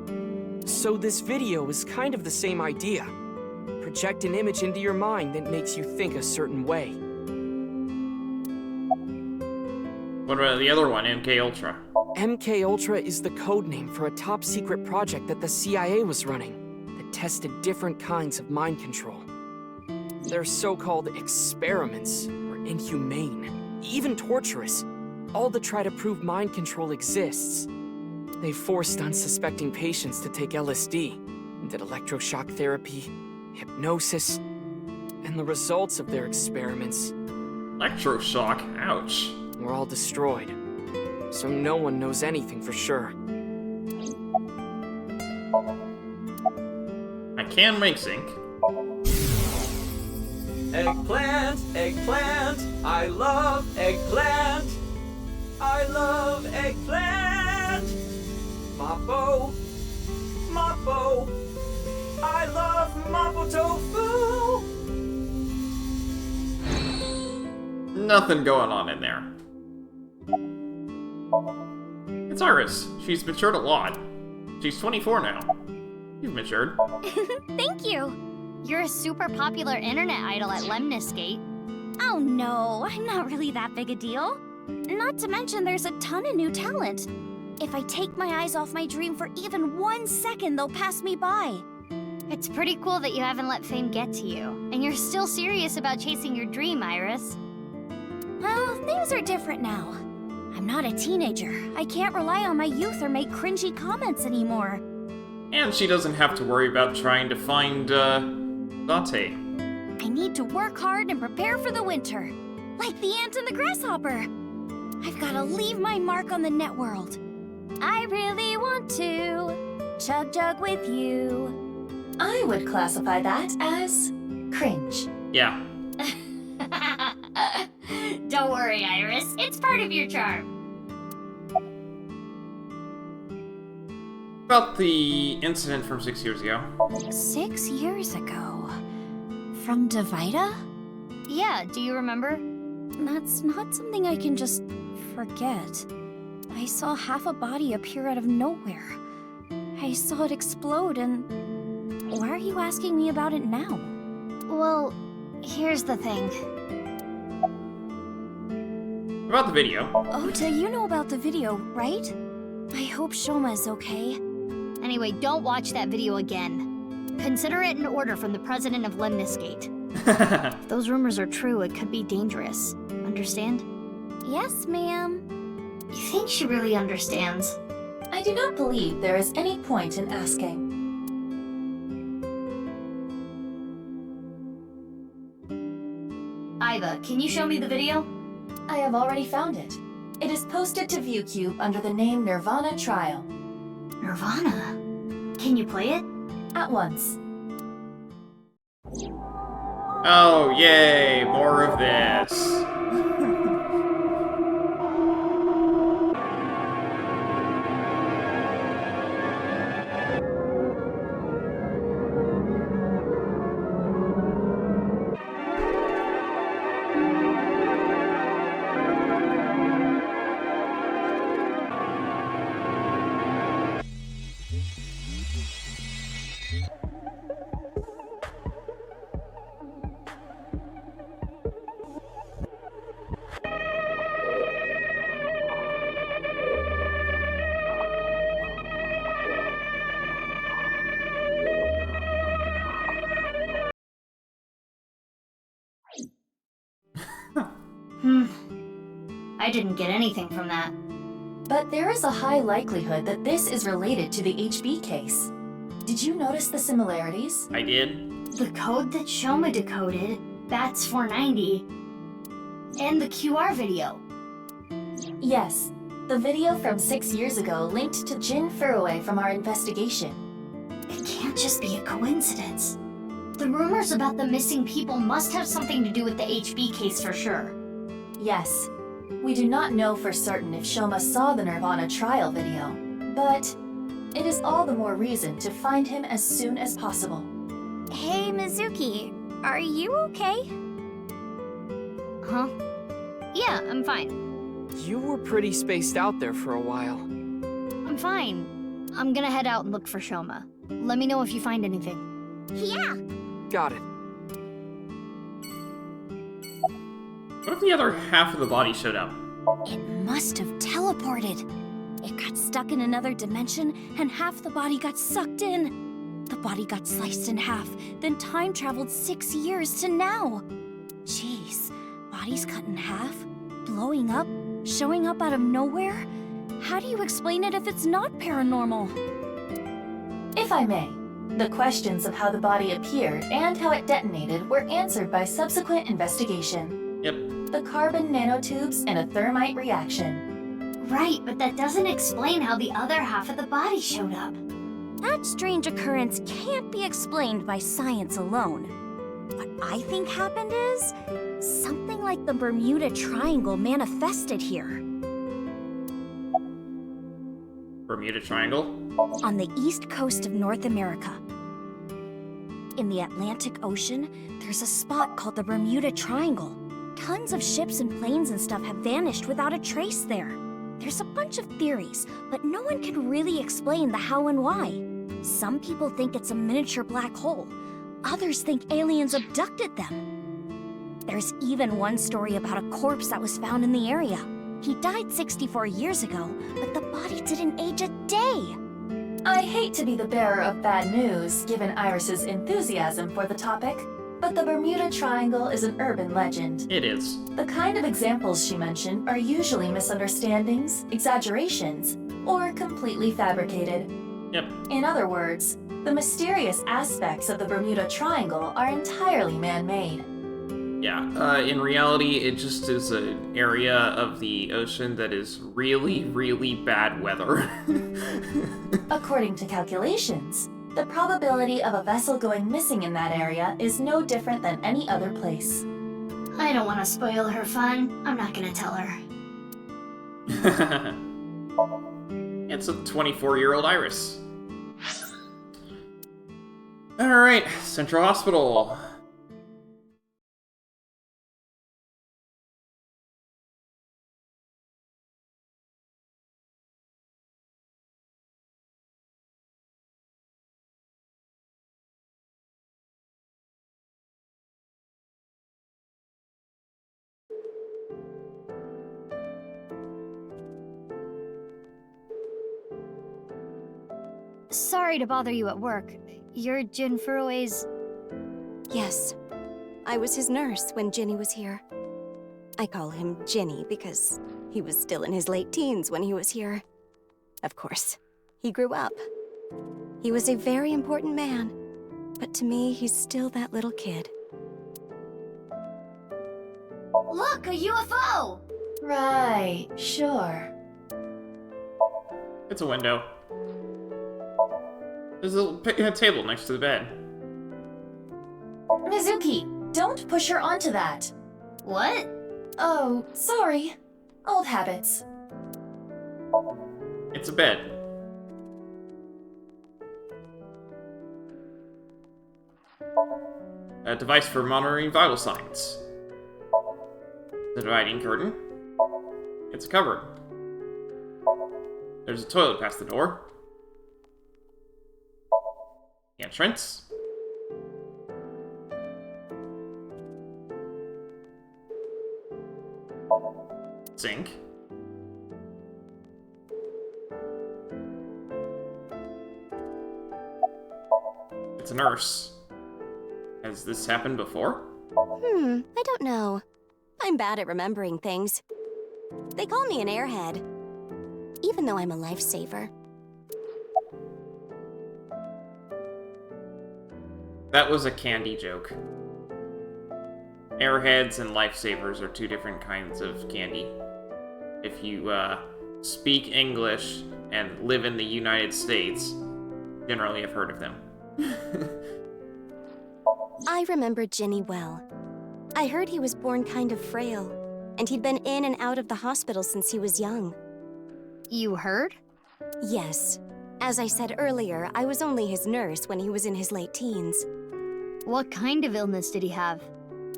So this video is kind of the same idea. Project an image into your mind that makes you think a certain way. What about the other one, MK Ultra? MK Ultra is the code name for a top secret project that the CIA was running that tested different kinds of mind control. Their so-called experiments were inhumane, even torturous, all to try to prove mind control exists. They forced unsuspecting patients to take LSD, did electroshock therapy, hypnosis, and the results of their experiments... Electroshock? Ouch. ...were all destroyed. So no one knows anything for sure. I can make zinc. Eggplant, eggplant, I love eggplant. I love eggplant. Mapo, Mapo, I love Mapo tofu. Nothing going on in there. It's Iris. She's matured a lot. She's 24 now. You've matured. Thank you. You're a super popular internet idol at Lemniscate. Oh no, I'm not really that big a deal. Not to mention there's a ton of new talent. If I take my eyes off my dream for even 1 second, they'll pass me by. It's pretty cool that you haven't let fame get to you, and you're still serious about chasing your dream, Iris. Well, things are different now. I'm not a teenager. I can't rely on my youth or make cringy comments anymore. And she doesn't have to worry about trying to find, Dante. I need to work hard and prepare for the winter. Like the ant and the grasshopper. I've gotta leave my mark on the networld. I really want to chug jug with you. I would classify that as cringe. Yeah. Don't worry, Iris. It's part of your charm. About the incident from 6 years ago. 6 years ago? From Divida? Yeah, do you remember? That's not something I can just forget. I saw half a body appear out of nowhere. I saw it explode and... Why are you asking me about it now? Well, here's the thing. About the video. Ota, you know about the video, right? I hope Shoma is okay. Anyway, don't watch that video again. Consider it an order from the president of Lemniscate. If those rumors are true, it could be dangerous. Understand? Yes, ma'am. You think she really understands? I do not believe there is any point in asking. Iva, can you show me the video? I have already found it. It is posted to ViewCube under the name nirvanA Trial. nirvanA? Can you play it? At once. Oh, yay, more of this. I didn't get anything from that. But there is a high likelihood that this is related to the HB case. Did you notice the similarities? I did. The code that Shoma decoded, Bats 490, and the QR video. Yes, the video from 6 years ago linked to Jin Furue from our investigation. It can't just be a coincidence. The rumors about the missing people must have something to do with the HB case for sure. Yes. We do not know for certain if Shoma saw the nirvanA Trial video, but it is all the more reason to find him as soon as possible. Hey, Mizuki, are you okay? Huh? Yeah, I'm fine. You were pretty spaced out there for a while. I'm fine. I'm gonna head out and look for Shoma. Let me know if you find anything. Yeah! Got it. What if the other half of the body showed up? It must have teleported. It got stuck in another dimension, and half the body got sucked in. The body got sliced in half, then time traveled 6 years to now. Jeez, bodies cut in half, blowing up, showing up out of nowhere? How do you explain it if it's not paranormal? If I may, the questions of how the body appeared and how it detonated were answered by subsequent investigation. Yep. The carbon nanotubes and a thermite reaction. Right, but that doesn't explain how the other half of the body showed up. That strange occurrence can't be explained by science alone. What I think happened is something like the Bermuda Triangle manifested here. Bermuda Triangle? On the east coast of North America. In the Atlantic Ocean, there's a spot called the Bermuda Triangle. Tons of ships and planes and stuff have vanished without a trace there. There's a bunch of theories, but no one can really explain the how and why. Some people think it's a miniature black hole. Others think aliens abducted them. There's even one story about a corpse that was found in the area. He died 64 years ago, but the body didn't age a day. I hate to be the bearer of bad news, given Iris's enthusiasm for the topic, but the Bermuda Triangle is an urban legend. It is. The kind of examples she mentioned are usually misunderstandings, exaggerations, or completely fabricated. Yep. In other words, the mysterious aspects of the Bermuda Triangle are entirely man-made. Yeah, in reality, it just is an area of the ocean that is really, really bad weather. According to calculations, the probability of a vessel going missing in that area is no different than any other place. I don't want to spoil her fun. I'm not gonna tell her. It's a 24-year-old Iris. Alright, Central Hospital. Sorry to bother you at work. You're Jin Furue's... Yes. I was his nurse when Ginny was here. I call him Ginny because he was still in his late teens when he was here. Of course, he grew up. He was a very important man, but to me, he's still that little kid. Look, a UFO! Right, sure. It's a window. There's a table next to the bed. Mizuki, don't push her onto that. What? Oh, sorry. Old habits. It's a bed. A device for monitoring vital signs. The dividing curtain. It's a cupboard. There's a toilet past the door. The entrance. Sink. It's a nurse. Has this happened before? I don't know. I'm bad at remembering things. They call me an airhead, even though I'm a lifesaver. That was a candy joke. Airheads and lifesavers are two different kinds of candy. If you speak English and live in the United States, generally have heard of them. I remember Ginny well. I heard he was born kind of frail, and he'd been in and out of the hospital since he was young. You heard? Yes. As I said earlier, I was only his nurse when he was in his late teens. What kind of illness did he have?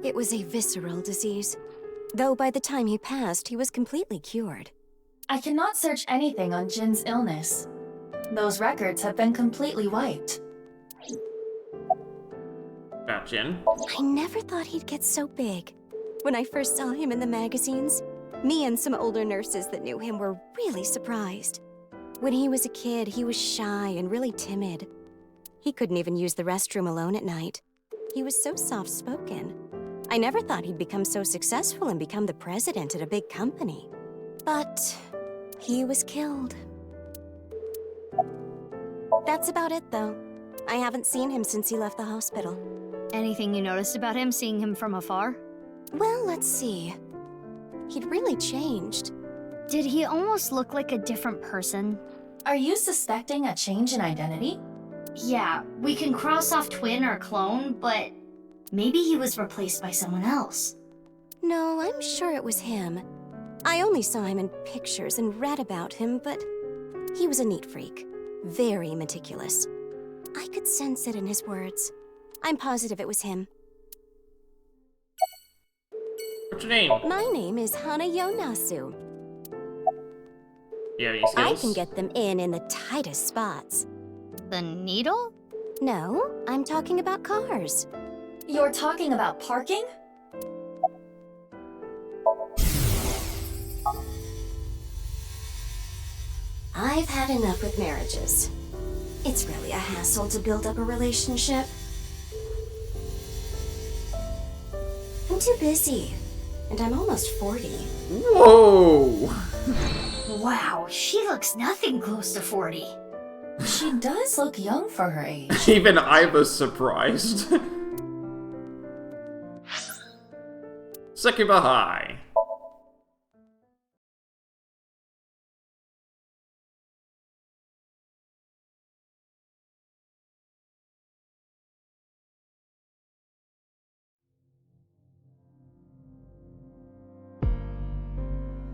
It was a visceral disease. Though by the time he passed, he was completely cured. I cannot search anything on Jin's illness. Those records have been completely wiped. About Jin? I never thought he'd get so big. When I first saw him in the magazines, me and some older nurses that knew him were really surprised. When he was a kid, he was shy and really timid. He couldn't even use the restroom alone at night. He was so soft-spoken. I never thought he'd become so successful and become the president at a big company. But he was killed. That's about it, though. I haven't seen him since he left the hospital. Anything you noticed about him, seeing him from afar? Well, let's see. He'd really changed. Did he almost look like a different person? Are you suspecting a change in identity? Yeah, we can cross off twin or clone, but maybe he was replaced by someone else. No, I'm sure it was him. I only saw him in pictures and read about him, but he was a neat freak. Very meticulous. I could sense it in his words. I'm positive it was him. What's your name? My name is Hana Yonasu. You have any skills? I can get them in the tightest spots. The needle? No, I'm talking about cars. You're talking about parking? I've had enough with marriages. It's really a hassle to build up a relationship. I'm too busy, and I'm almost 40. Whoa! Wow, she looks nothing close to 40. She does look young for her age. Even I was surprised. Sekiba High.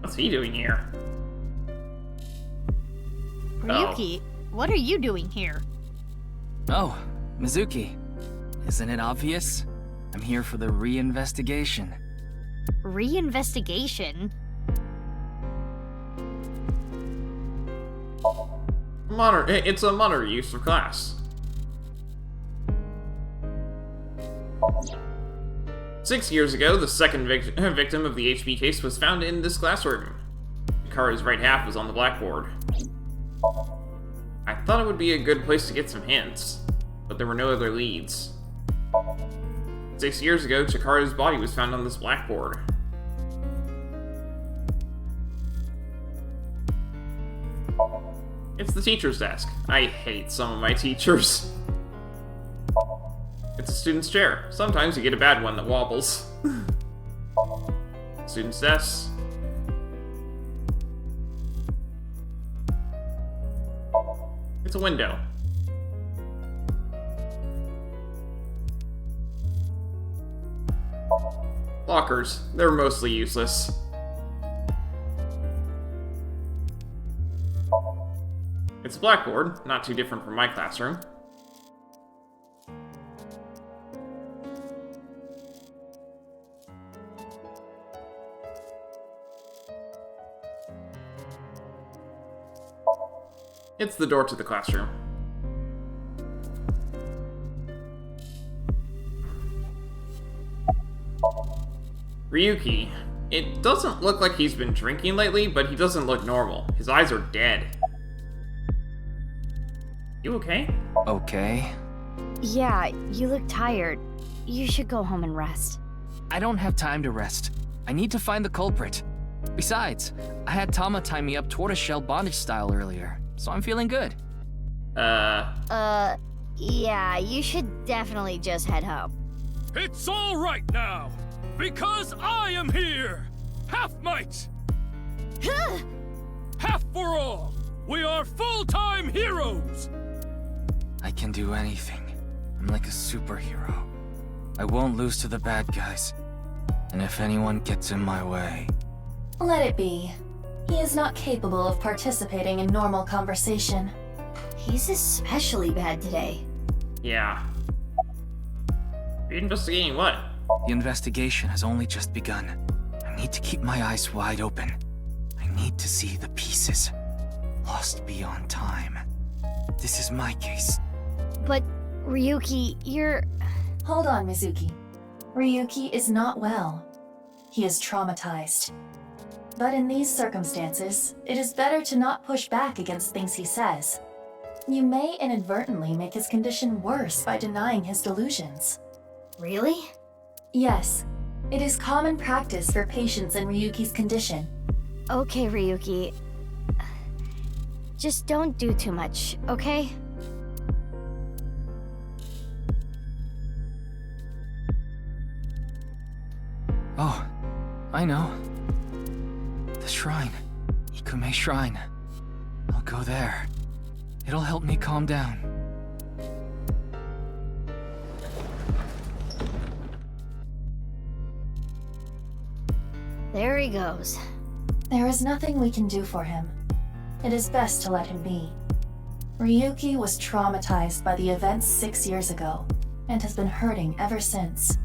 What's he doing here? Ryuki, what are you doing here? Oh, Mizuki. Isn't it obvious? I'm here for the reinvestigation. Reinvestigation? It's a monitor use of class. 6 years ago, the second victim of the HP case was found in this classroom. Kara's right half was on the blackboard. I thought it would be a good place to get some hints, but there were no other leads. 6 years ago, Chikara's body was found on this blackboard. It's the teacher's desk. I hate some of my teachers. It's a student's chair. Sometimes you get a bad one that wobbles. Student's desk. It's a window. Lockers. They're mostly useless. It's a blackboard, not too different from my classroom. It's the door to the classroom. Ryuki. It doesn't look like he's been drinking lately, but he doesn't look normal. His eyes are dead. You okay? Okay. Yeah, you look tired. You should go home and rest. I don't have time to rest. I need to find the culprit. Besides, I had Tama tie me up tortoiseshell bondage style earlier, so I'm feeling good. Yeah, you should definitely just head home. It's all right now, because I am here! Half might! Half for all! We are full-time heroes! I can do anything. I'm like a superhero. I won't lose to the bad guys. And if anyone gets in my way... Let it be. He is not capable of participating in normal conversation. He's especially bad today. Yeah. Are you investigating what? The investigation has only just begun. I need to keep my eyes wide open. I need to see the pieces. Lost beyond time. This is my case. But, Ryuki, you're... Hold on, Mizuki. Ryuki is not well. He is traumatized. But in these circumstances, it is better to not push back against things he says. You may inadvertently make his condition worse by denying his delusions. Really? Yes. It is common practice for patients in Ryuki's condition. Okay, Ryuki. Just don't do too much, okay? Oh, I know. The shrine. Ikume Shrine. I'll go there. It'll help me calm down. There he goes. There is nothing we can do for him. It is best to let him be. Ryuki was traumatized by the events 6 years ago, and has been hurting ever since.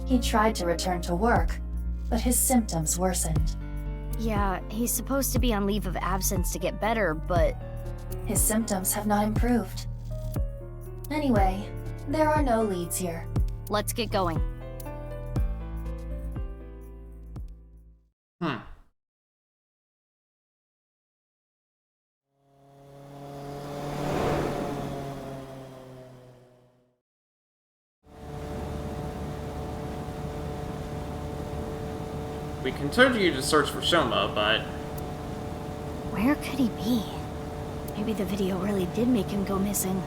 He tried to return to work, but his symptoms worsened. Yeah, he's supposed to be on leave of absence to get better, but... His symptoms have not improved. Anyway, there are no leads here. Let's get going. We continue to search for Shoma, but... Where could he be? Maybe the video really did make him go missing.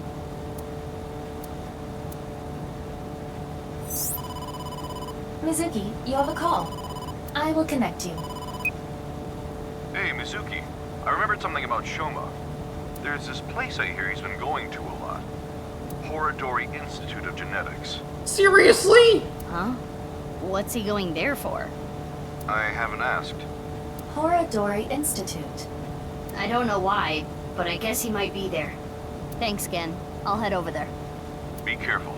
Mizuki, you have a call. I will connect you. Hey, Mizuki. I remembered something about Shoma. There's this place I hear he's been going to a lot. Horadori Institute of Genetics. Seriously? Huh? What's he going there for? I haven't asked. Horadori Institute. I don't know why, but I guess he might be there. Thanks, Gen. I'll head over there. Be careful.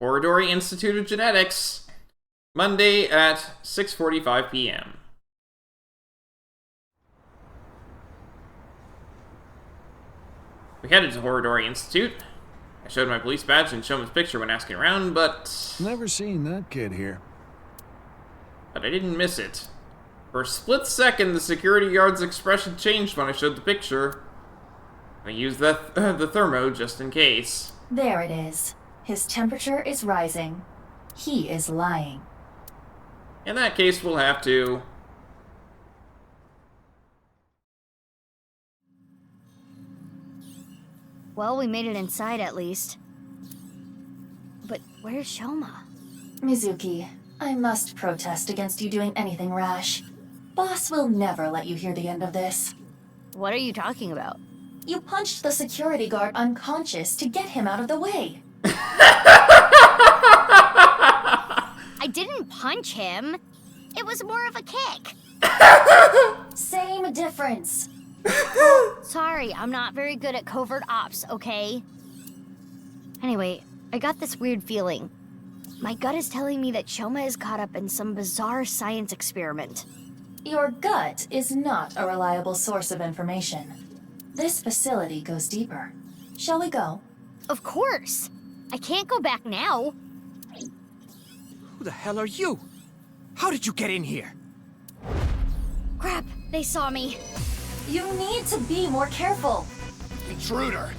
Horadori Institute of Genetics. Monday at 6:45 p.m. We headed to Horadori Institute. I showed my police badge and Shoma's picture when asking around, but... Never seen that kid here. But I didn't miss it. For a split second, the security guard's expression changed when I showed the picture. I used the thermo just in case. There it is. His temperature is rising. He is lying. In that case, we'll have to... Well, we made it inside at least. But where's Shoma? Mizuki, I must protest against you doing anything rash. Boss will never let you hear the end of this. What are you talking about? You punched the security guard unconscious to get him out of the way. I didn't punch him. It was more of a kick. Same difference. Sorry, I'm not very good at covert ops, okay? Anyway, I got this weird feeling. My gut is telling me that Shoma is caught up in some bizarre science experiment. Your gut is not a reliable source of information. This facility goes deeper. Shall we go? Of course. I can't go back now. Who the hell are you? How did you get in here? Crap, they saw me. You need to be more careful. Intruder!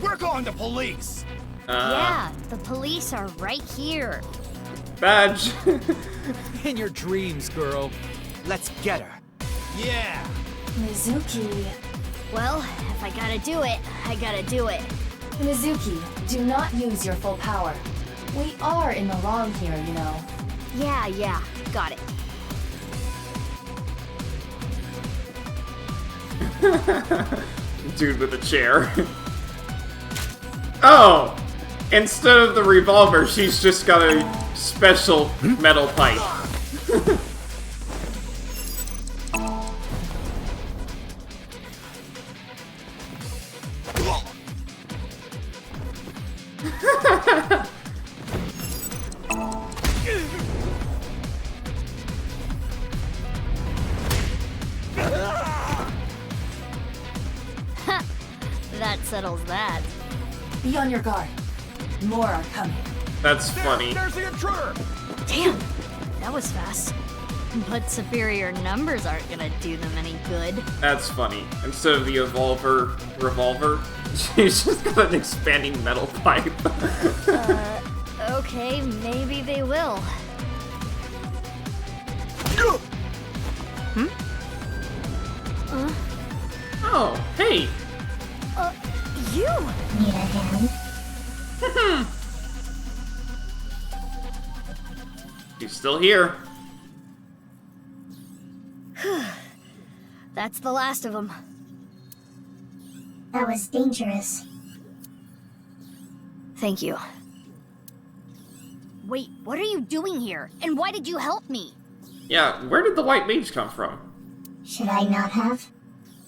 We're calling the police! Yeah, the police are right here. Badge! In your dreams, girl. Let's get her. Yeah! Mizuki. Well, if I gotta do it, I gotta do it. Mizuki, do not use your full power. We are in the wrong here, you know. Yeah, got it. Dude with a chair. Oh! Instead of the revolver, she's just got a special metal pipe. That settles that. Be on your guard. More are coming. That's funny. There's the intruder! Damn, that was fast. But superior numbers aren't gonna do them any good. That's funny. Instead of the revolver, she's just got an expanding metal pipe. Okay, maybe they will. Hmm? Oh, hey! You! Need a hand? She's still here. That's the last of them. That was dangerous. Thank you. Wait, what are you doing here? And why did you help me? Yeah, where did the white mage come from? Should I not have?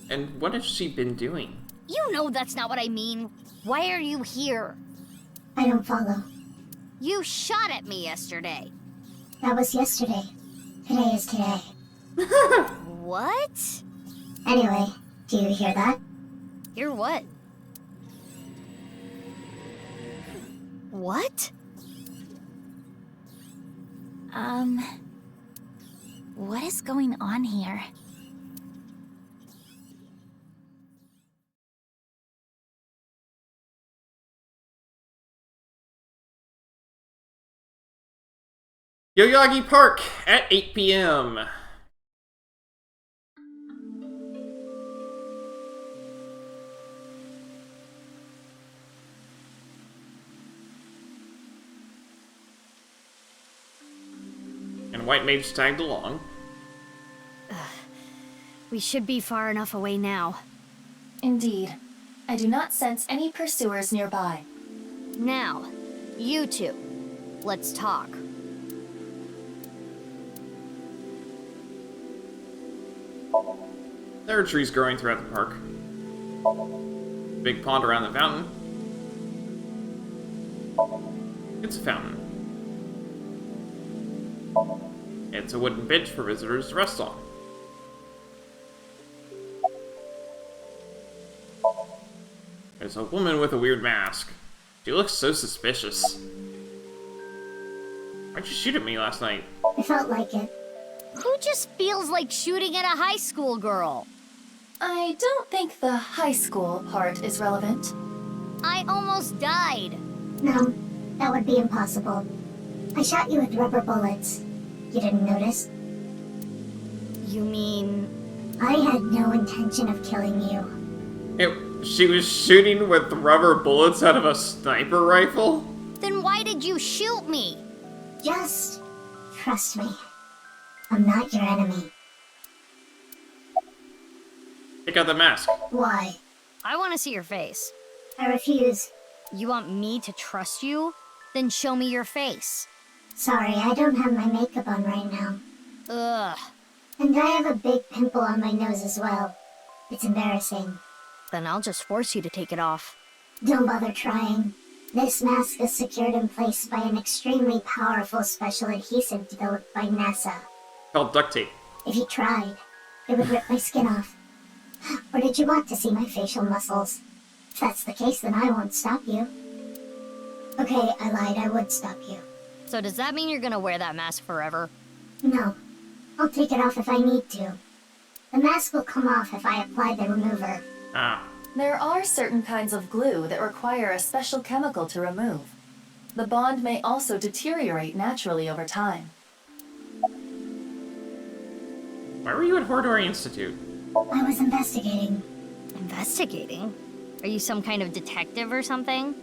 And what has she been doing? You know that's not what I mean. Why are you here? I don't follow. You shot at me yesterday. That was yesterday. Today is today. What? Anyway, do you hear that? Hear what? What? What is going on here? Yoyagi Park at 8 p.m. And White Mage tagged along. We should be far enough away now. Indeed. I do not sense any pursuers nearby. Now, you two, let's talk. There are trees growing throughout the park. Big pond around the fountain. It's a fountain. It's a wooden bench for visitors to rest on. There's a woman with a weird mask. She looks so suspicious. Why'd you shoot at me last night? I felt like it. Who just feels like shooting at a high school girl? I don't think the high school part is relevant. I almost died. No, that would be impossible. I shot you with rubber bullets. You didn't notice? You mean... I had no intention of killing you. She was shooting with rubber bullets out of a sniper rifle? Then why did you shoot me? Just trust me. I'm not your enemy. Take out the mask. Why? I want to see your face. I refuse. You want me to trust you? Then show me your face. Sorry, I don't have my makeup on right now. Ugh. And I have a big pimple on my nose as well. It's embarrassing. Then I'll just force you to take it off. Don't bother trying. This mask is secured in place by an extremely powerful special adhesive developed by NASA. Called duct tape. If you tried, it would rip my skin off. Or did you want to see my facial muscles? If that's the case, then I won't stop you. Okay, I lied, I would stop you. So does that mean you're gonna wear that mask forever? No. I'll take it off if I need to. The mask will come off if I apply the remover. Ah. There are certain kinds of glue that require a special chemical to remove. The bond may also deteriorate naturally over time. Why were you at Hordori Institute? I was investigating. Investigating? Are you some kind of detective or something?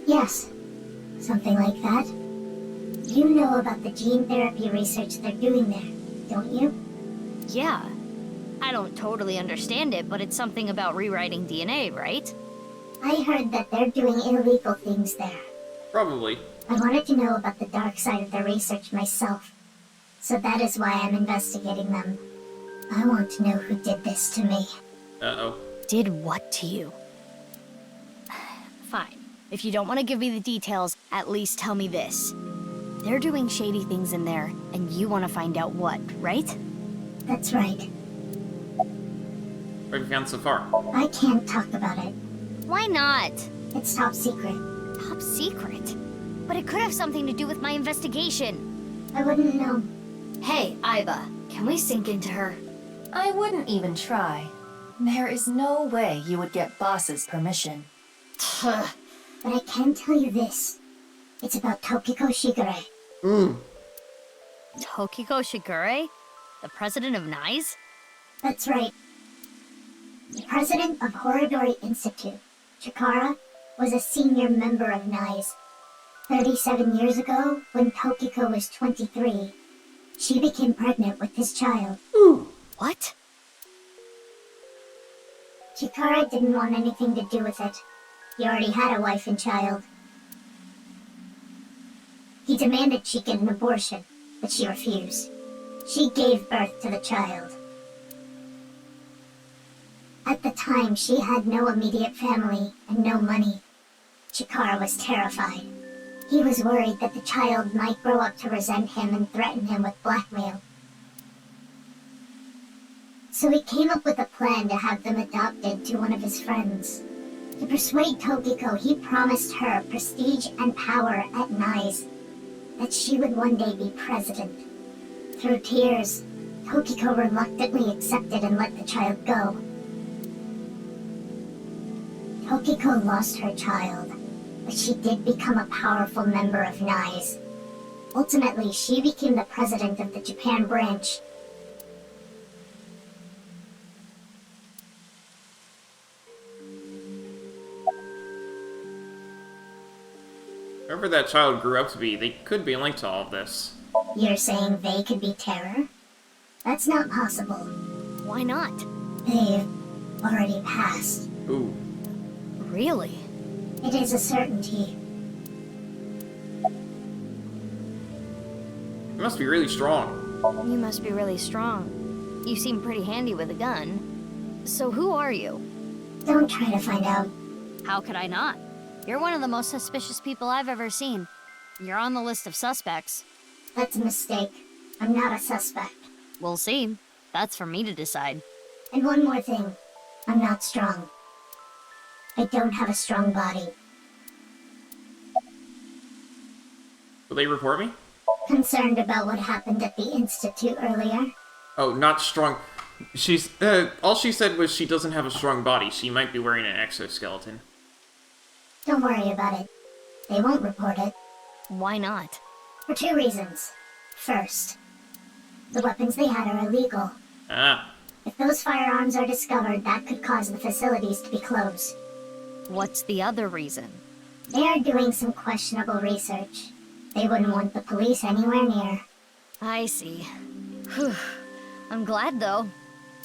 Yes. Something like that. You know about the gene therapy research they're doing there, don't you? Yeah. I don't totally understand it, but it's something about rewriting DNA, right? I heard that they're doing illegal things there. Probably. I wanted to know about the dark side of the research myself. So that is why I'm investigating them. I want to know who did this to me. Uh-oh. Did what to you? Fine. If you don't want to give me the details, at least tell me this. They're doing shady things in there, and you want to find out what, right? That's right. What have you found so far? I can't talk about it. Why not? It's top secret. Top secret? But it could have something to do with my investigation. I wouldn't know. Hey, Aiba, can we sink into her? I wouldn't even try. There is no way you would get Boss's permission. But I can tell you this. It's about Tokiko Shigure. Tokiko Shigure? The president of NICE? That's right. The president of Horodori Institute, Chikara, was a senior member of NICE. 37 years ago, when Tokiko was 23, she became pregnant with his child. What? Chikara didn't want anything to do with it. He already had a wife and child. He demanded she get an abortion, but she refused. She gave birth to the child. At the time, she had no immediate family and no money. Chikara was terrified. He was worried that the child might grow up to resent him and threaten him with blackmail. So he came up with a plan to have them adopted to one of his friends. To persuade Tokiko, he promised her prestige and power at NICE, that she would one day be president. Through tears, Tokiko reluctantly accepted and let the child go. Tokiko lost her child, but she did become a powerful member of NICE. Ultimately, she became the president of the Japan branch. Whoever that child grew up to be, they could be linked to all of this. You're saying they could be Terror? That's not possible. Why not? They've already passed. Ooh. Really? It is a certainty. You must be really strong. You must be really strong. You seem pretty handy with a gun. So who are you? Don't try to find out. How could I not? You're one of the most suspicious people I've ever seen. You're on the list of suspects. That's a mistake. I'm not a suspect. We'll see. That's for me to decide. And one more thing. I'm not strong. I don't have a strong body. Will they report me? Concerned about what happened at the Institute earlier? Oh, not strong. She's, all she said was she doesn't have a strong body. She might be wearing an exoskeleton. Don't worry about it. They won't report it. Why not? For 2 reasons. First, the weapons they had are illegal. Ah. If those firearms are discovered, that could cause the facilities to be closed. What's the other reason? They are doing some questionable research. They wouldn't want the police anywhere near. I see. Whew. I'm glad, though.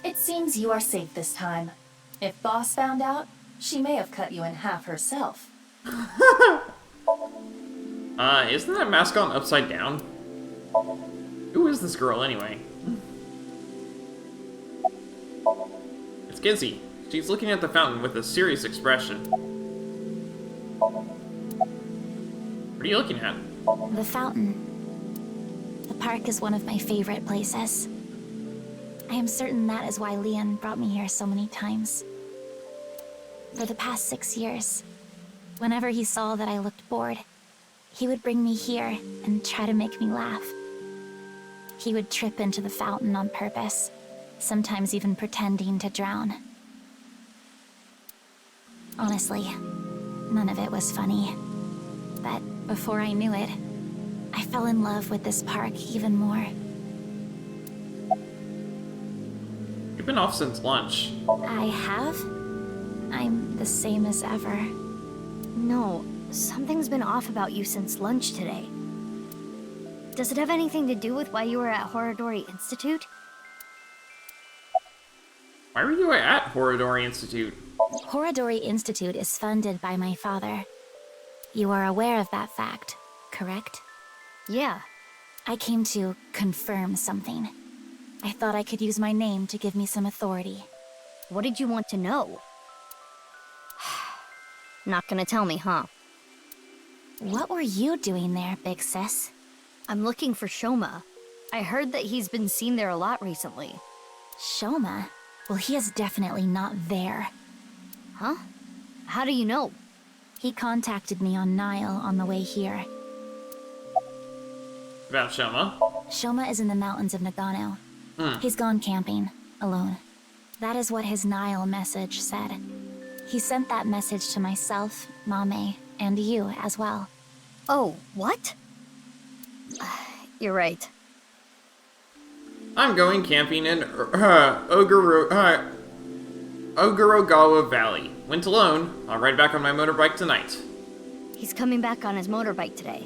It seems you are safe this time. If Boss found out, she may have cut you in half herself. Isn't that mask on upside down? Who is this girl, anyway? It's Gizzy. She's looking at the fountain with a serious expression. What are you looking at? The fountain. The park is one of my favorite places. I am certain that is why Leon brought me here so many times. For the past 6 years, whenever he saw that I looked bored, he would bring me here and try to make me laugh. He would trip into the fountain on purpose, sometimes even pretending to drown. Honestly, none of it was funny. But before I knew it, I fell in love with this park even more. You've been off since lunch. I have? I'm the same as ever. No, something's been off about you since lunch today. Does it have anything to do with why you were at Horadori Institute? Why were you at Horadori Institute? Horadori Institute is funded by my father. You are aware of that fact, correct? Yeah. I came to confirm something. I thought I could use my name to give me some authority. What did you want to know? Not gonna tell me, huh? What were you doing there, big sis? I'm looking for Shoma. I heard that he's been seen there a lot recently. Shoma? Well, he is definitely not there. Huh? How do you know? He contacted me on Nile on the way here. About Shoma? Shoma is in the mountains of Nagano. He's gone camping, alone. That is what his Nile message said. He sent that message to myself, Mame, and you as well. Oh, what? You're right. I'm going camping in Ogorogawa Valley. Went alone. I'll ride back on my motorbike tonight. He's coming back on his motorbike today.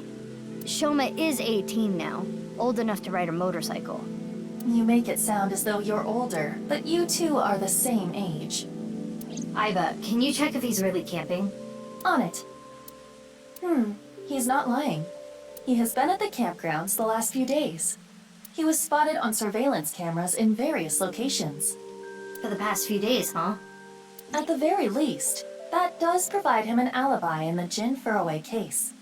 Shoma is 18 now, old enough to ride a motorcycle. You make it sound as though you're older, but you two are the same age. Iva, can you check if he's really camping? On it. He's not lying. He has been at the campgrounds the last few days. He was spotted on surveillance cameras in various locations. For the past few days, huh? At the very least, that does provide him an alibi in the Jin Furroway case.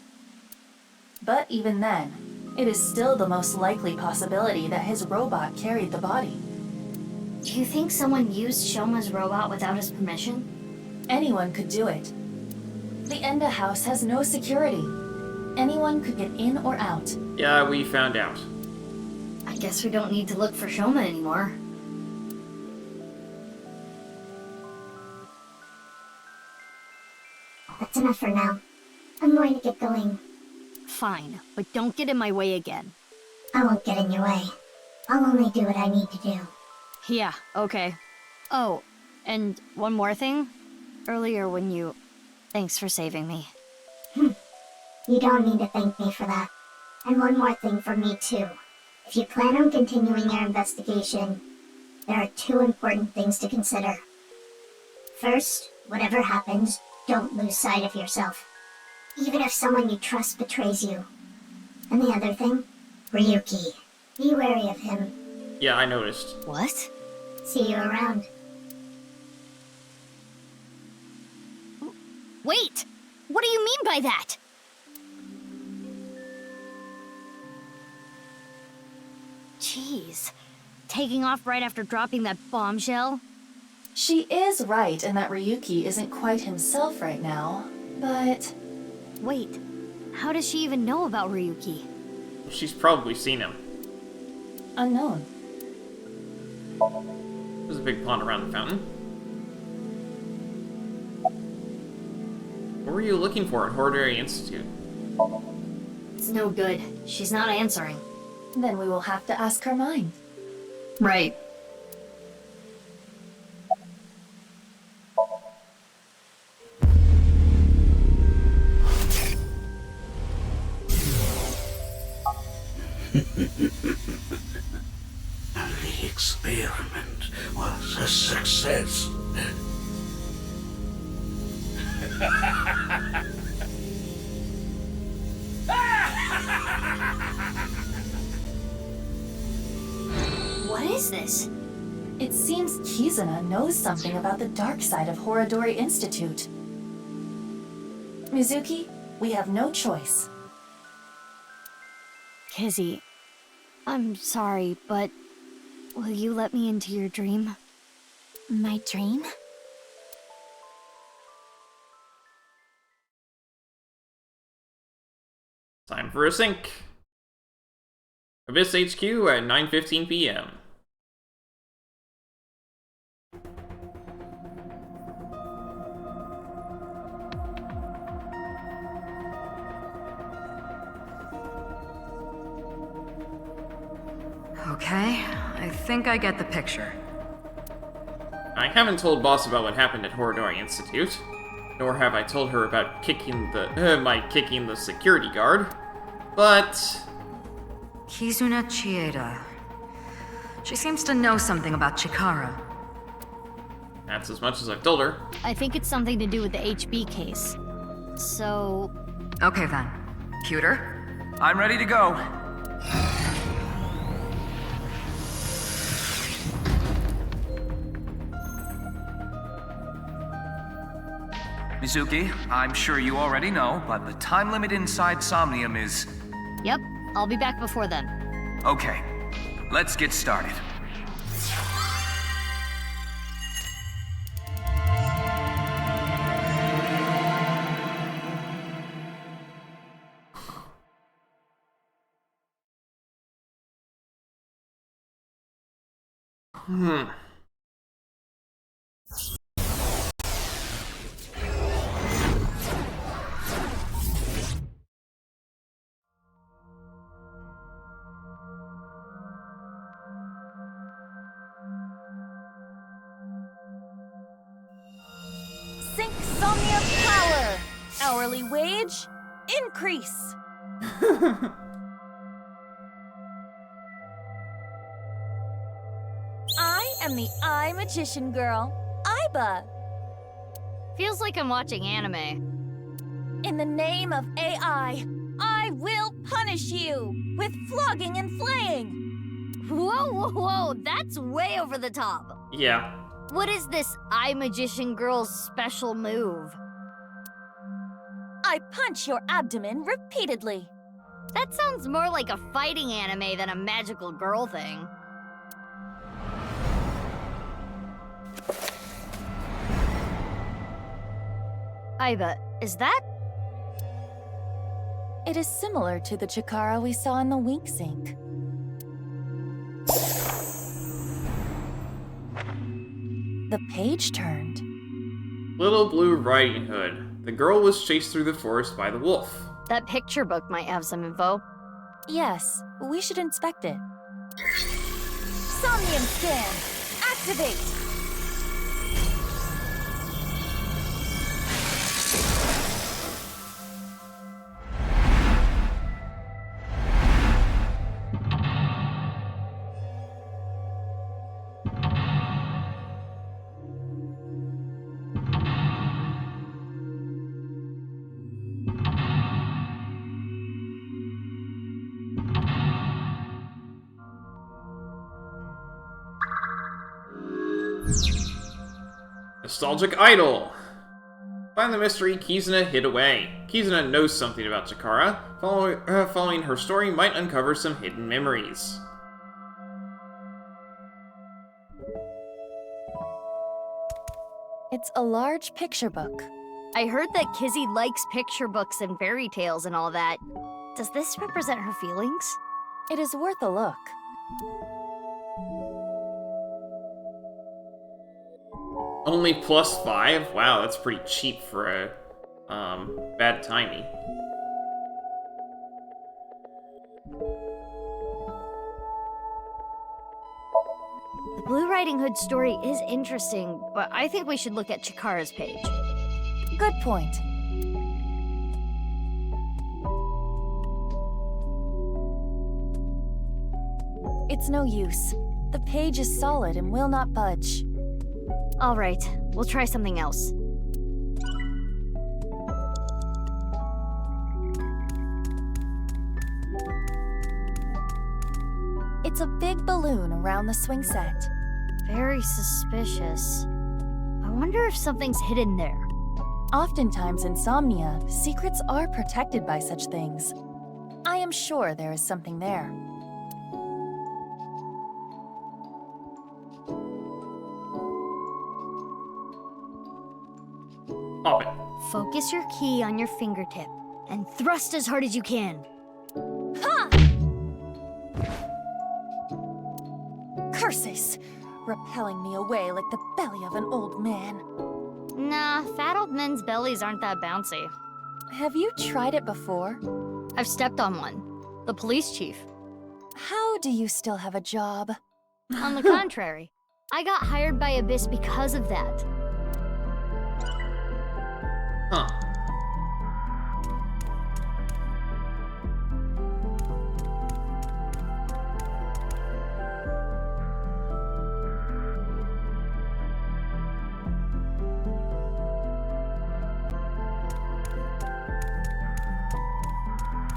But even then, it is still the most likely possibility that his robot carried the body. Do you think someone used Shoma's robot without his permission? Anyone could do it. The Enda house has no security. Anyone could get in or out. Yeah, we found out. I guess we don't need to look for Shoma anymore. That's enough for now. I'm going to get going. fine, but don't get in my way again. I won't get in your way. I'll only do what I need to do. Yeah, okay. Oh, and one more thing. Earlier when you... Thanks for saving me. You don't need to thank me for that. And one more thing for me too. If you plan on continuing your investigation, there are two important things to consider. First, whatever happens, don't lose sight of yourself. Even if someone you trust betrays you. And the other thing? Ryuki. Be wary of him. Yeah, I noticed. What? See you around. Wait! What do you mean by that? Jeez. Taking off right after dropping that bombshell? She is right in that Ryuki isn't quite himself right now, but... Wait, how does she even know about Ryuki? She's probably seen him. Unknown. There's a big pond around the fountain. What were you looking for at Horary Institute? It's no good. She's not answering. Then we will have to ask her mind. Right. The experiment was a success. What is this? It seems Kizuna knows something about the dark side of Horadori Institute. Mizuki, we have no choice. Kizzy, I'm sorry, but will you let me into your dream? My dream? Time for a sync. Abyss HQ at 9:15 p.m. Okay, I think I get the picture. I haven't told Boss about what happened at Horadori Institute, nor have I told her about kicking the security guard, but... Kizuna Chieda. She seems to know something about Chikara. That's as much as I've told her. I think it's something to do with the HB case. So... Okay then. Cuter? I'm ready to go. Mizuki, I'm sure you already know, but the time limit inside Somnium is... Yep, I'll be back before then. Okay, let's get started. Sync Somnium power! Hourly wage, increase! I am the Eye Magician Girl, Aiba. Feels like I'm watching anime. In the name of AI, I will punish you with flogging and flaying. Whoa, whoa, whoa, that's way over the top. Yeah. What is this Eye Magician Girl's special move? I punch your abdomen repeatedly. That sounds more like a fighting anime than a magical girl thing. Aiba, is that? It is similar to the Chikara we saw in the Wink Sink. The page turned. Little Blue Riding Hood. The girl was chased through the forest by the wolf. That picture book might have some info. Yes, we should inspect it. Somnium scan! Activate! Nostalgic Idol. Find the mystery Kizuna hid away. Kizuna knows something about Chikara. Following her story might uncover some hidden memories. It's a large picture book. I heard that Kizzy likes picture books and fairy tales and all that. Does this represent her feelings? It is worth a look. Only +5? Wow, that's pretty cheap for a bad timey. The Blue Riding Hood story is interesting, but I think we should look at Chikara's page. Good point. It's no use. The page is solid and will not budge. All right, we'll try something else. It's a big balloon around the swing set. Very suspicious. I wonder if something's hidden there. Oftentimes in Somnia, secrets are protected by such things. I am sure there is something there. Pop it. Focus your key on your fingertip and thrust as hard as you can. Ha! Curses! Repelling me away like the belly of an old man. Nah, fat old men's bellies aren't that bouncy. Have you tried it before? I've stepped on one. The police chief. How do you still have a job? On the contrary, I got hired by Abyss because of that. Huh.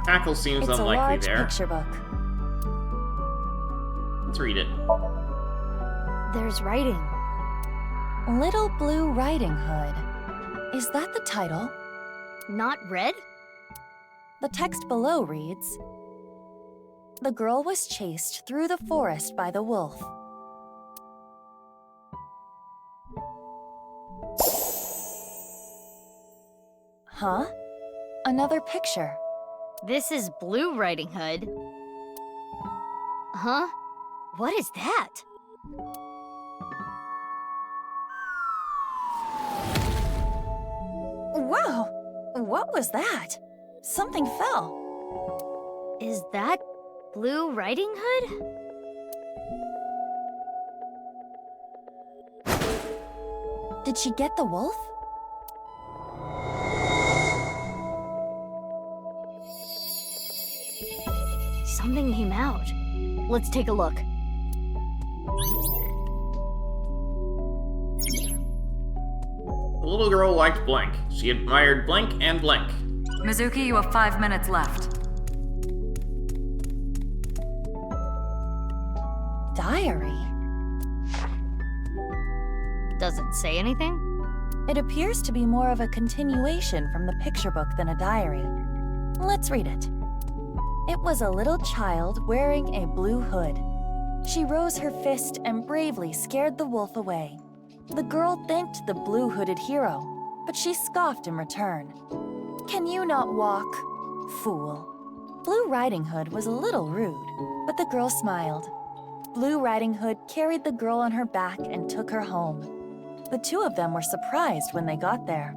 Tackle seems It's unlikely a large there. picture book. Let's read it. There's writing. Little Blue Riding Hood. Is that the title? Not red? The text below reads, "The girl was chased through the forest by the wolf." Huh? Another picture. This is Blue Riding Hood. Huh? What is that? Wow! What was that? Something fell. Is that Blue Riding Hood? Did she get the wolf? Something came out. Let's take a look. The little girl liked blank. She admired blank and blank. Mizuki, you have 5 minutes left. Diary? Does it say anything? It appears to be more of a continuation from the picture book than a diary. Let's read it. It was a little child wearing a blue hood. She rose her fist and bravely scared the wolf away. The girl thanked the blue-hooded hero, but she scoffed in return. "Can you not walk, fool?" Blue Riding Hood was a little rude, but the girl smiled. Blue Riding Hood carried the girl on her back and took her home. The two of them were surprised when they got there.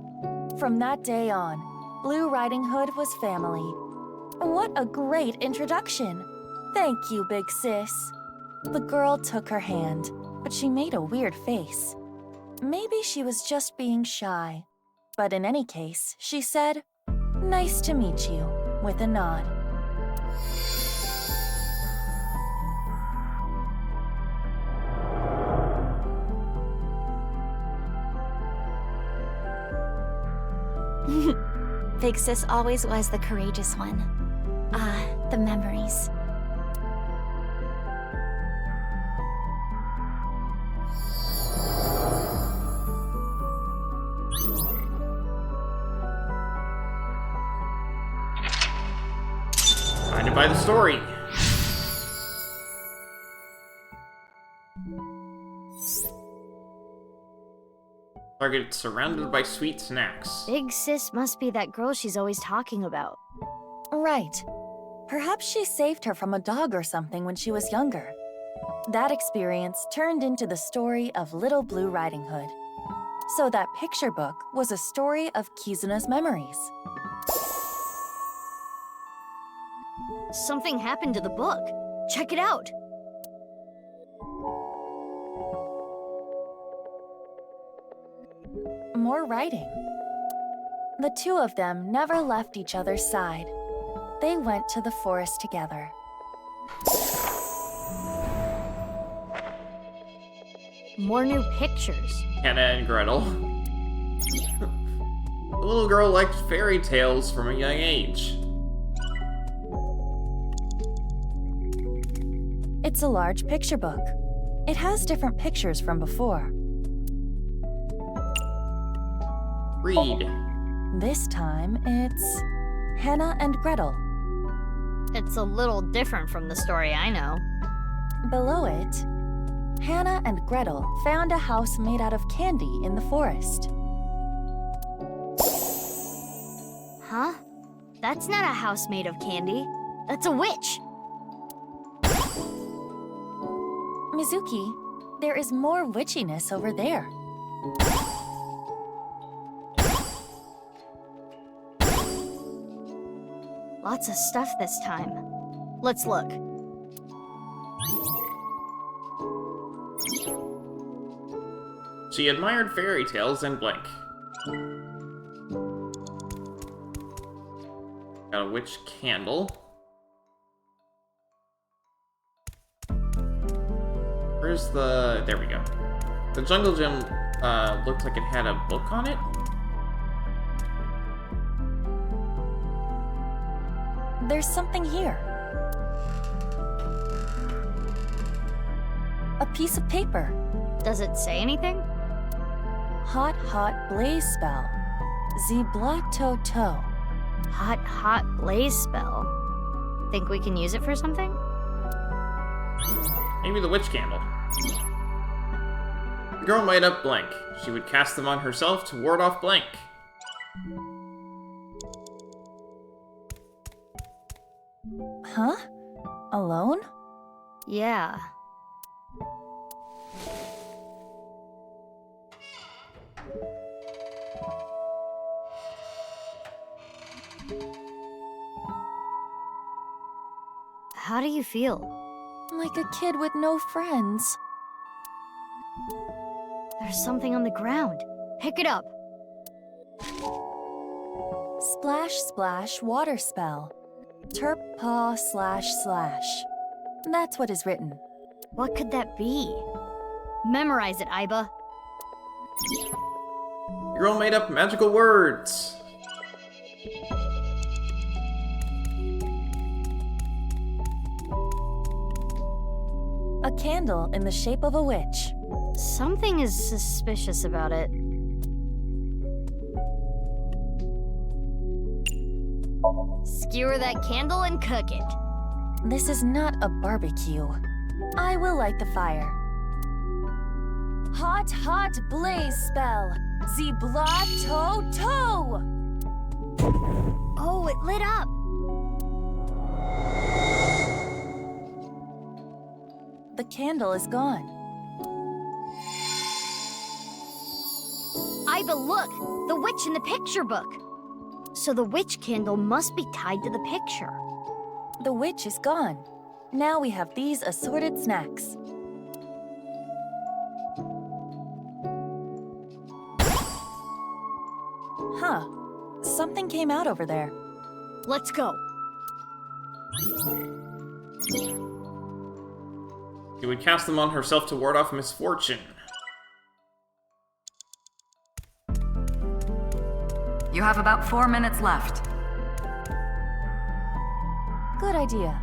From that day on, Blue Riding Hood was family. What a great introduction. Thank you, big sis. The girl took her hand, but she made a weird face. Maybe she was just being shy. But in any case, she said, "Nice to meet you," with a nod. Big sis always was the courageous one. The memories. Blinded by the story. Target surrounded by sweet snacks. Big sis must be that girl she's always talking about. Right. Perhaps she saved her from a dog or something when she was younger. That experience turned into the story of Little Blue Riding Hood. So that picture book was a story of Kizuna's memories. Something happened to the book. Check it out. More writing. The two of them never left each other's side. They went to the forest together. More new pictures. Hannah and Gretel. The little girl liked fairy tales from a young age. It's a large picture book. It has different pictures from before. Read. This time, it's Hannah and Gretel. It's a little different from the story I know. Below it, Hannah and Gretel found a house made out of candy in the forest. Huh? That's not a house made of candy. That's a witch. Mizuki, there is more witchiness over there. Lots of stuff this time. Let's look. She admired fairy tales and blank. Got a witch candle. Where's the... there we go. The jungle gym looked like it had a book on it. There's something here. A piece of paper. Does it say anything? Hot, hot blaze spell. Ze blot to toe. Hot, hot blaze spell. Think we can use it for something? Maybe the witch candle. The girl might up blank. She would cast them on herself to ward off blank. Huh? Alone? Yeah. How do you feel? Like a kid with no friends. There's something on the ground. Pick it up. Splash, splash, water spell. Terp paw slash slash. That's what is written. What could that be? Memorize it, Aiba. The girl made up magical words. A candle in the shape of a witch. Something is suspicious about it. Skewer that candle and cook it. This is not a barbecue. I will light the fire. Hot, hot blaze spell. Ze blot to toe. Oh, it lit up. The candle is gone. Aiba, look! The witch in the picture book. So the witch candle must be tied to the picture. The witch is gone. Now we have these assorted snacks. Huh. Something came out over there. Let's go. She would cast them on herself to ward off misfortune. You have about 4 minutes left. Good idea.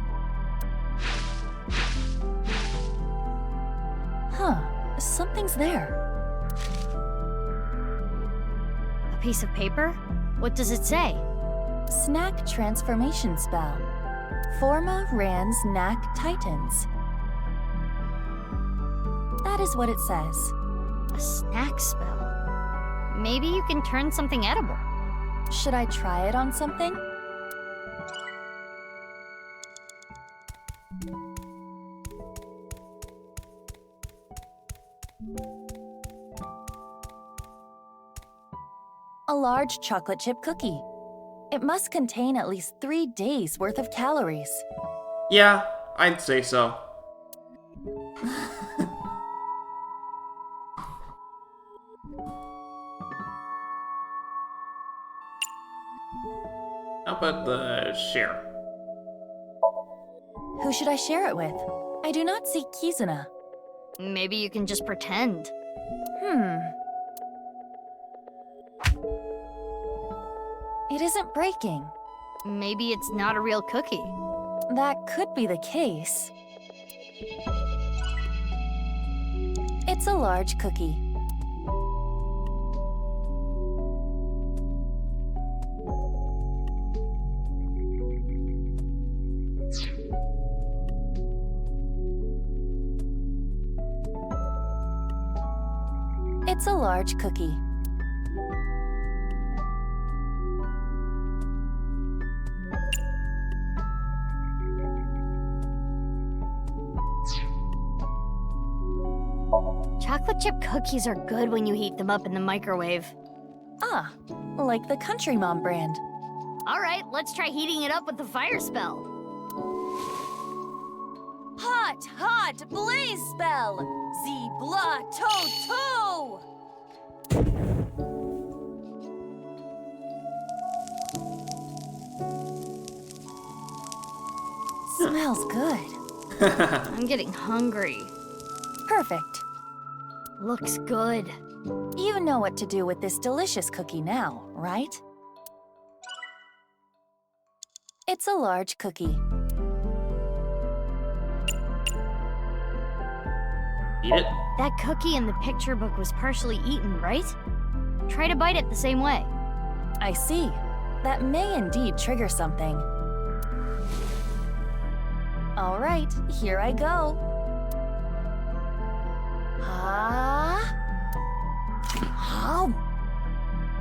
Huh. Something's there. A piece of paper? What does it say? Snack transformation spell. Forma Rans Knack Titans. That is what it says. A snack spell? Maybe you can turn something edible. Should I try it on something? A large chocolate chip cookie. It must contain at least 3 days' worth of calories. Yeah, I'd say so. How about the share? Who should I share it with? I do not see Kizuna. Maybe you can just pretend. It isn't breaking. Maybe it's not a real cookie. That could be the case. It's a large cookie. It's a large cookie. Chocolate chip cookies are good when you heat them up in the microwave. Ah, like the Country Mom brand. All right, let's try heating it up with the fire spell. Hot, hot blaze spell! Zebla to. Smells good. I'm getting hungry. Perfect. Looks good. You know what to do with this delicious cookie now, right? It's a large cookie. Eat it? That cookie in the picture book was partially eaten, right? Try to bite it the same way. I see. That may indeed trigger something. All right, here I go. Oh,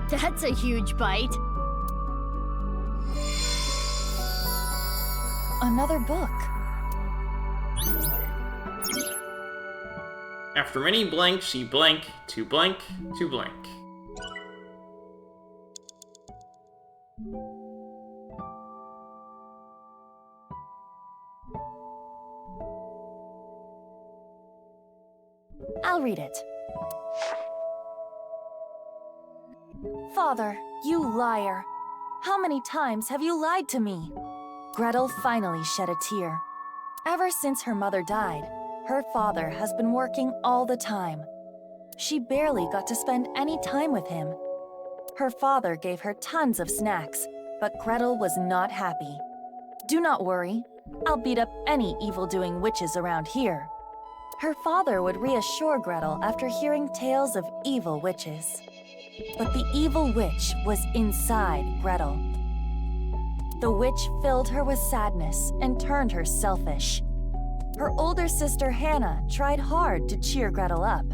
that's a huge bite. Another book. After many blanks, she blank to blank to blank. I'll read it. Father, you liar. How many times have you lied to me? Gretel finally shed a tear. Ever since her mother died, her father has been working all the time. She barely got to spend any time with him. Her father gave her tons of snacks, but Gretel was not happy. Do not worry. I'll beat up any evil-doing witches around here. Her father would reassure Gretel after hearing tales of evil witches. But the evil witch was inside Gretel. The witch filled her with sadness and turned her selfish. Her older sister Hannah tried hard to cheer Gretel up,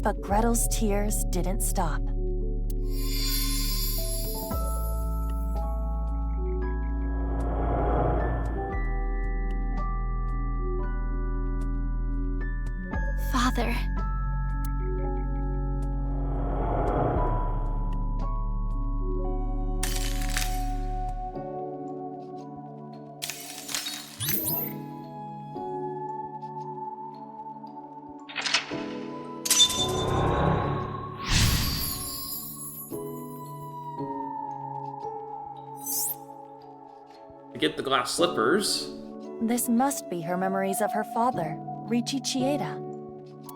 but Gretel's tears didn't stop. Father. get the glass slippers. This must be her memories of her father, Riichi Chieda.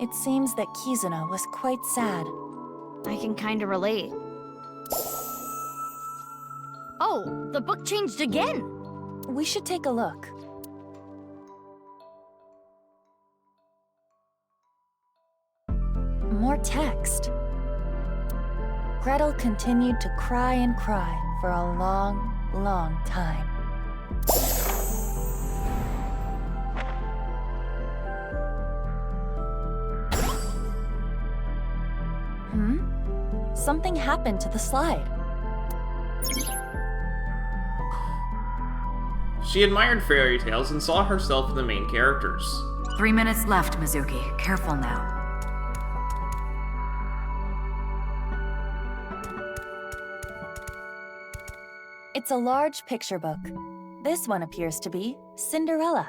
It seems that Kizuna was quite sad. I can kinda relate. Oh, the book changed again! We should take a look. More text. Gretel continued to cry and cry for a long, long time. Something happened to the slide. She admired fairy tales and saw herself in the main characters. 3 minutes left, Mizuki. Careful now. It's a large picture book. This one appears to be Cinderella.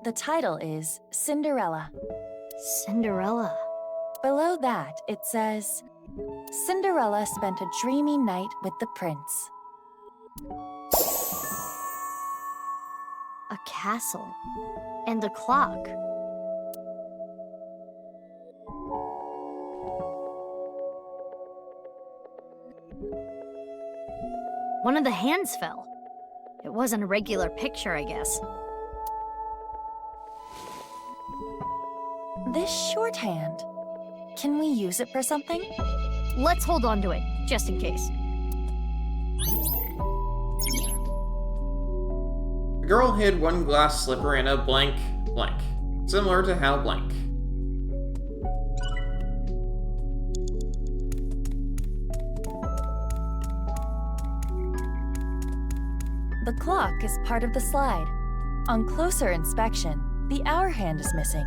The title is Cinderella. Cinderella. Below that, it says, Cinderella spent a dreamy night with the prince. A castle. And a clock. One of the hands fell. It wasn't a regular picture, I guess. This shorthand. Can we use it for something? Let's hold on to it, just in case. The girl hid one glass slipper in a blank, similar to how blank. The clock is part of the slide. On closer inspection, the hour hand is missing.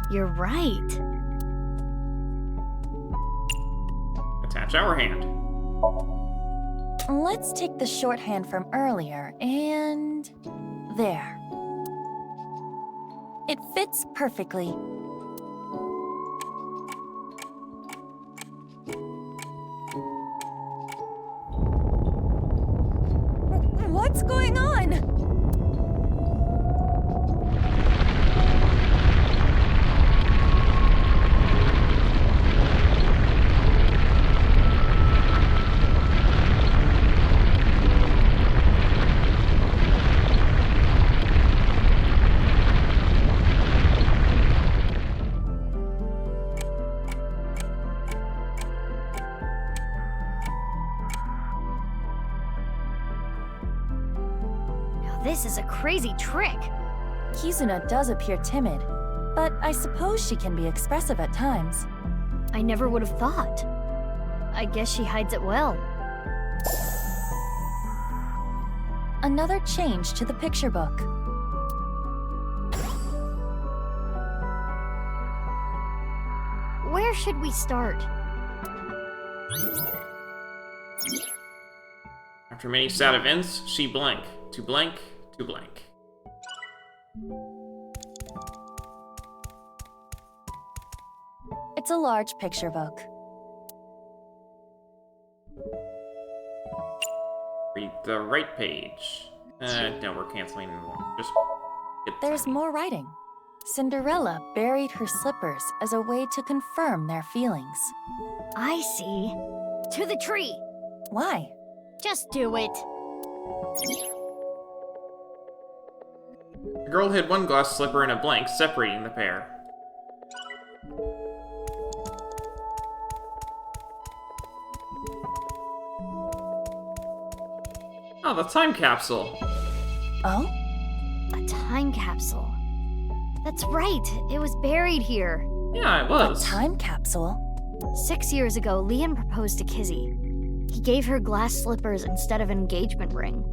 You're right. Attach our hand. Let's take the shorthand from earlier and... there. It fits perfectly. What's going on? This is a crazy trick. Kizuna does appear timid, but I suppose she can be expressive at times. I never would have thought. I guess she hides it well. Another change to the picture book. Where should we start? After many sad events, she blank, to blank, to blank. It's a large picture book. Read the right page. No, we're canceling one. Just get There's more writing. Cinderella buried her slippers as a way to confirm their feelings. I see. To the tree. Why? Just do it. The girl hid one glass slipper in a blank, separating the pair. Oh, the time capsule. Oh? A time capsule. That's right. It was buried here. Yeah, it was. A time capsule? 6 years ago, Leon proposed to Kizzy. He gave her glass slippers instead of an engagement ring.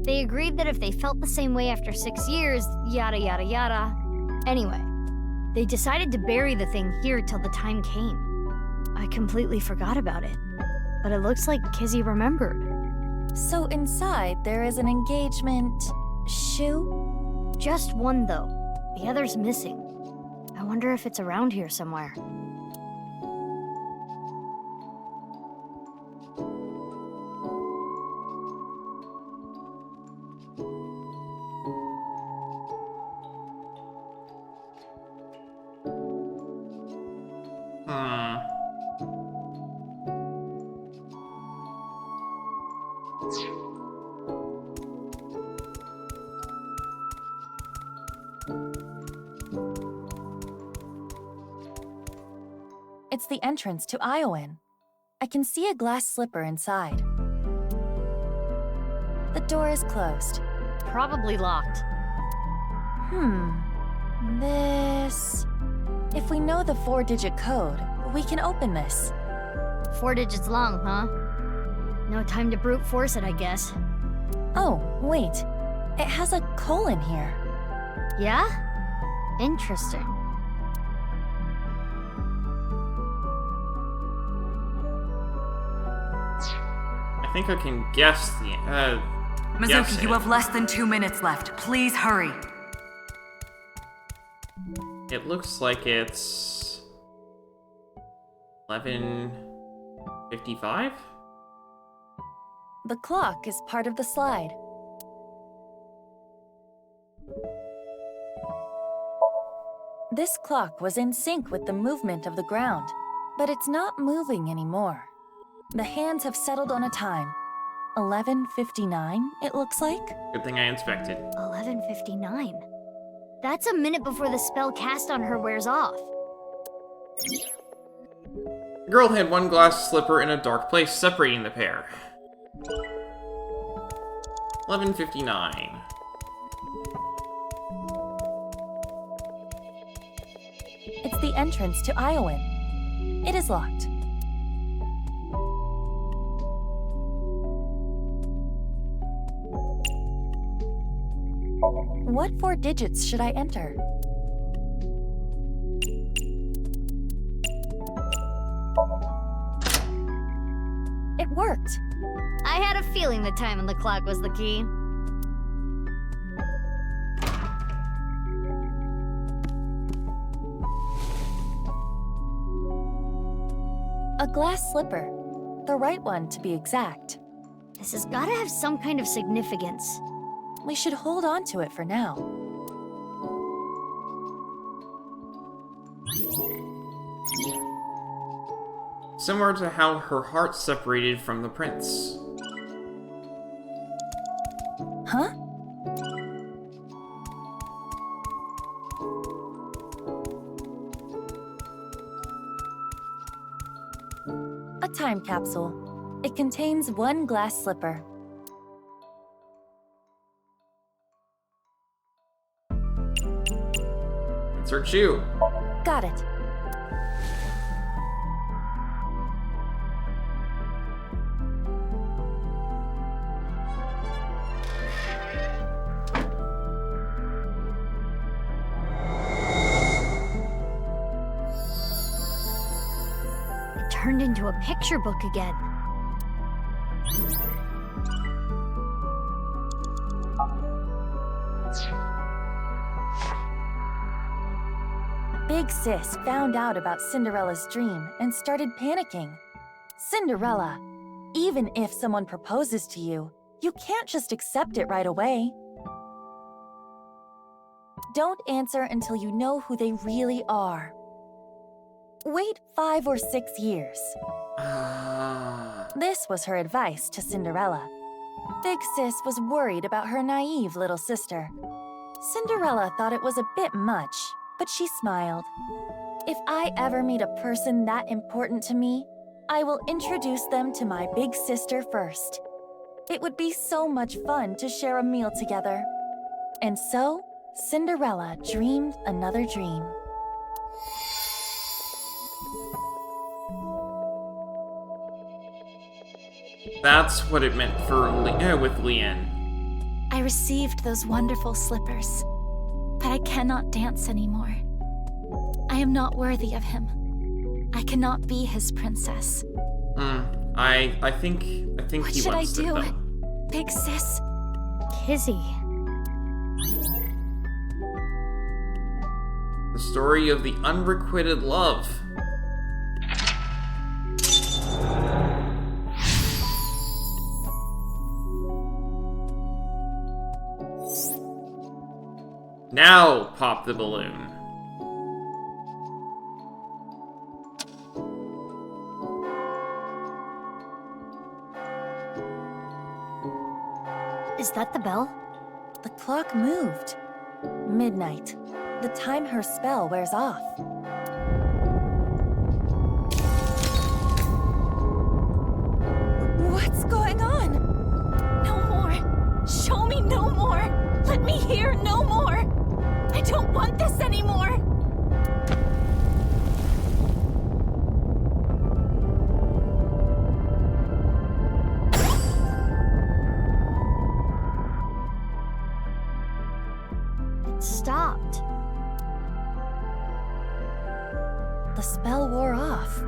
They agreed that if they felt the same way after 6 years, yada yada yada. Anyway, they decided to bury the thing here till the time came. I completely forgot about it, but it looks like Kizzy remembered. So inside there is an engagement shoe? Just one though. The other's missing. I wonder if it's around here somewhere. It's the entrance to Iowan. I can see a glass slipper inside. The door is closed. Probably locked. This... If we know the 4-digit code, we can open this. 4 digits long, huh? No time to brute force it, I guess. Oh, wait. It has a colon here. Yeah? Interesting. I think I can guess the, guess Mizuki, it. you have less than 2 minutes left. Please hurry. It looks like it's 11:55? The clock is part of the slide. This clock was in sync with the movement of the ground, but it's not moving anymore. The hands have settled on a time. 11:59, it looks like? Good thing I inspected. 11:59. That's a minute before the spell cast on her wears off. The girl had one glass slipper in a dark place separating the pair. 11:59. It's the entrance to Iowan. It is locked. What 4 digits should I enter? It worked. I had a feeling the time on the clock was the key. A glass slipper. The right one, to be exact. This has gotta have some kind of significance. We should hold on to it for now. Similar to how her heart separated from the prince. Huh? A time capsule. It contains 1 glass slipper. Insert shoe. Got it. It turned into a picture book again. Big Sis found out about Cinderella's dream and started panicking. Cinderella, even if someone proposes to you, you can't just accept it right away. Don't answer until you know who they really are. Wait 5 or 6 years. This was her advice to Cinderella. Big Sis was worried about her naive little sister. Cinderella thought it was a bit much, but she smiled. If I ever meet a person that important to me, I will introduce them to my big sister first. It would be so much fun to share a meal together. And so, Cinderella dreamed another dream. That's what it meant for with Leanne. I received those wonderful slippers, but I cannot dance anymore. I am not worthy of him. I cannot be his princess. I think What he should I wants it, do? though. Big Sis? Kizzy. The story of the unrequited love. Now pop the balloon. Is that the bell? The clock moved. Midnight. The time her spell wears off. What's going on? No more. Show me no more. Let me hear no more. I don't want this anymore. It stopped. The spell wore off.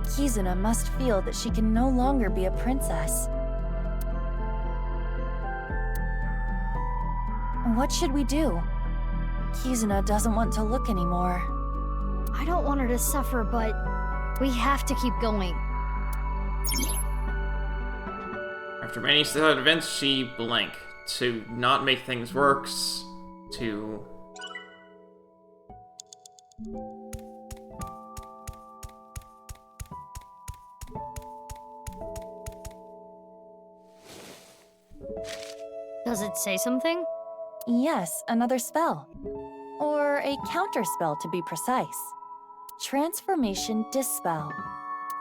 Kizuna must feel that she can no longer be a princess. What should we do? Kizuna doesn't want to look anymore. I don't want her to suffer, but we have to keep going. After many sad events, she blank. To not make things worse, to... Does it say something? Yes, another spell. Or a counter spell to be precise. Transformation Dispel.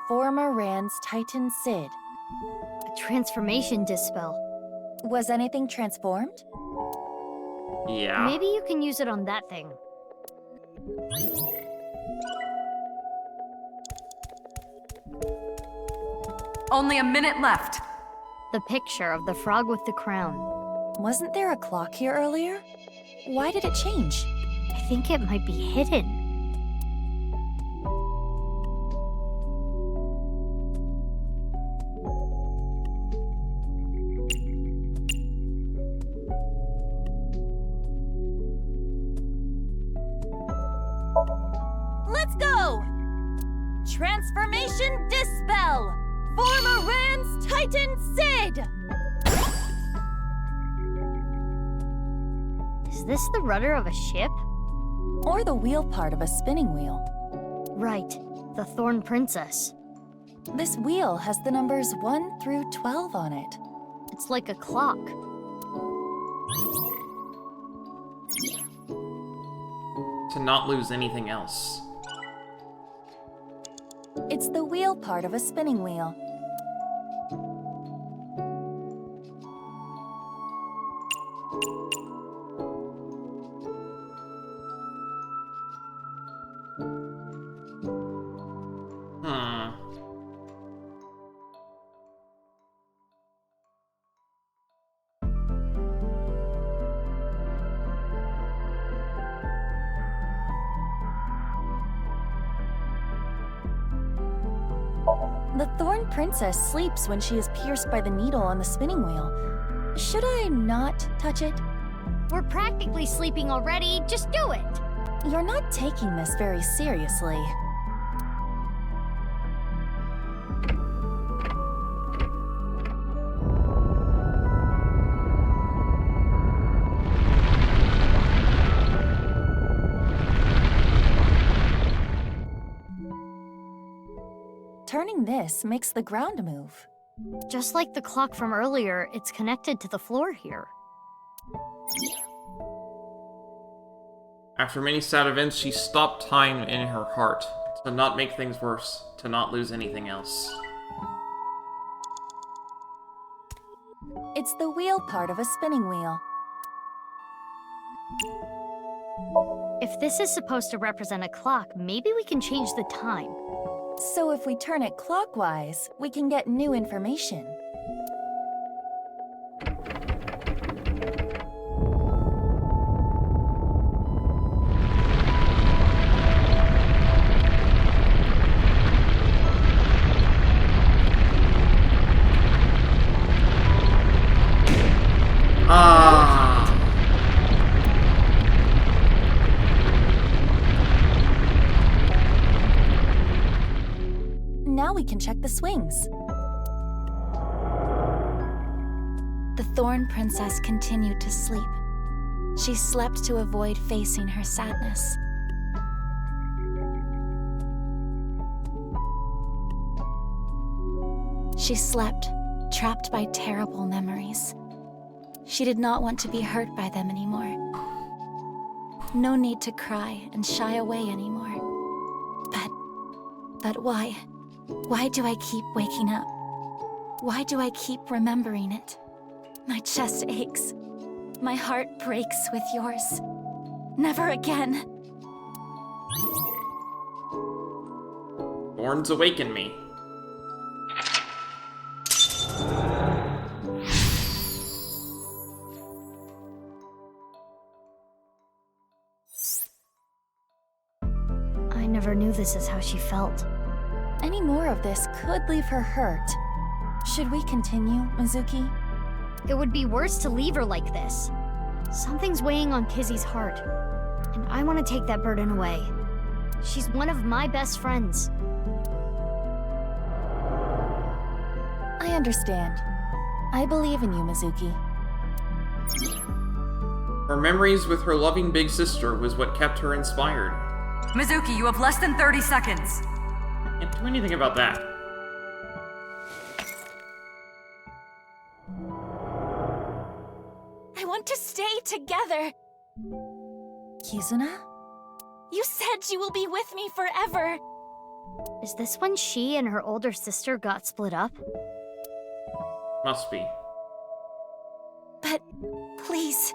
Former Rand's Titan Sid. A transformation dispel. Was anything transformed? Yeah. Maybe you can use it on that thing. Only a minute left. The picture of the frog with the crown. Wasn't there a clock here earlier? Why did it change? I think it might be hidden. Let's go! Transformation Dispel! Former Rand's Titan Sid! Is this the rudder of a ship? Or the wheel part of a spinning wheel? Right, the Thorn Princess. This wheel has the numbers 1 through 12 on it. It's like a clock. To not lose anything else. It's the wheel part of a spinning wheel. The Thorn Princess sleeps when she is pierced by the needle on the spinning wheel. Should I not touch it? We're practically sleeping already. Just do it. You're not taking this very seriously. Turning this makes the ground move. Just like the clock from earlier, it's connected to the floor here. After many sad events, she stopped time in her heart. To not make things worse, to not lose anything else. It's the wheel part of a spinning wheel. If this is supposed to represent a clock, maybe we can change the time. So if we turn it clockwise, we can get new information. Now we can check the swings. The Thorn Princess continued to sleep. She slept to avoid facing her sadness. She slept, trapped by terrible memories. She did not want to be hurt by them anymore. No need to cry and shy away anymore. But why? Why do I keep waking up? Why do I keep remembering it? My chest aches. My heart breaks with yours. Never again. Thorns awaken me. I never knew this is how she felt. Any more of this could leave her hurt. Should we continue, Mizuki? It would be worse to leave her like this. Something's weighing on Kizzy's heart, and I want to take that burden away. She's one of my best friends. I understand. I believe in you, Mizuki. Her memories with her loving big sister was what kept her inspired. Mizuki, you have less than 30 seconds. Can't do anything about that. I want to stay together. Kizuna? You said you will be with me forever. Is this when she and her older sister got split up? Must be. But please.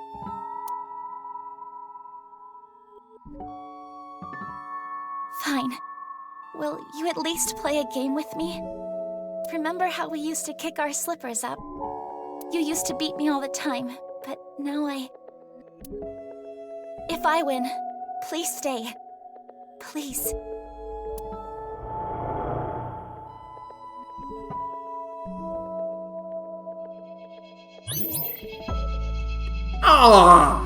Fine. Will you at least play a game with me? Remember how we used to kick our slippers up? You used to beat me all the time, but now If I win, please stay. Please. Ah!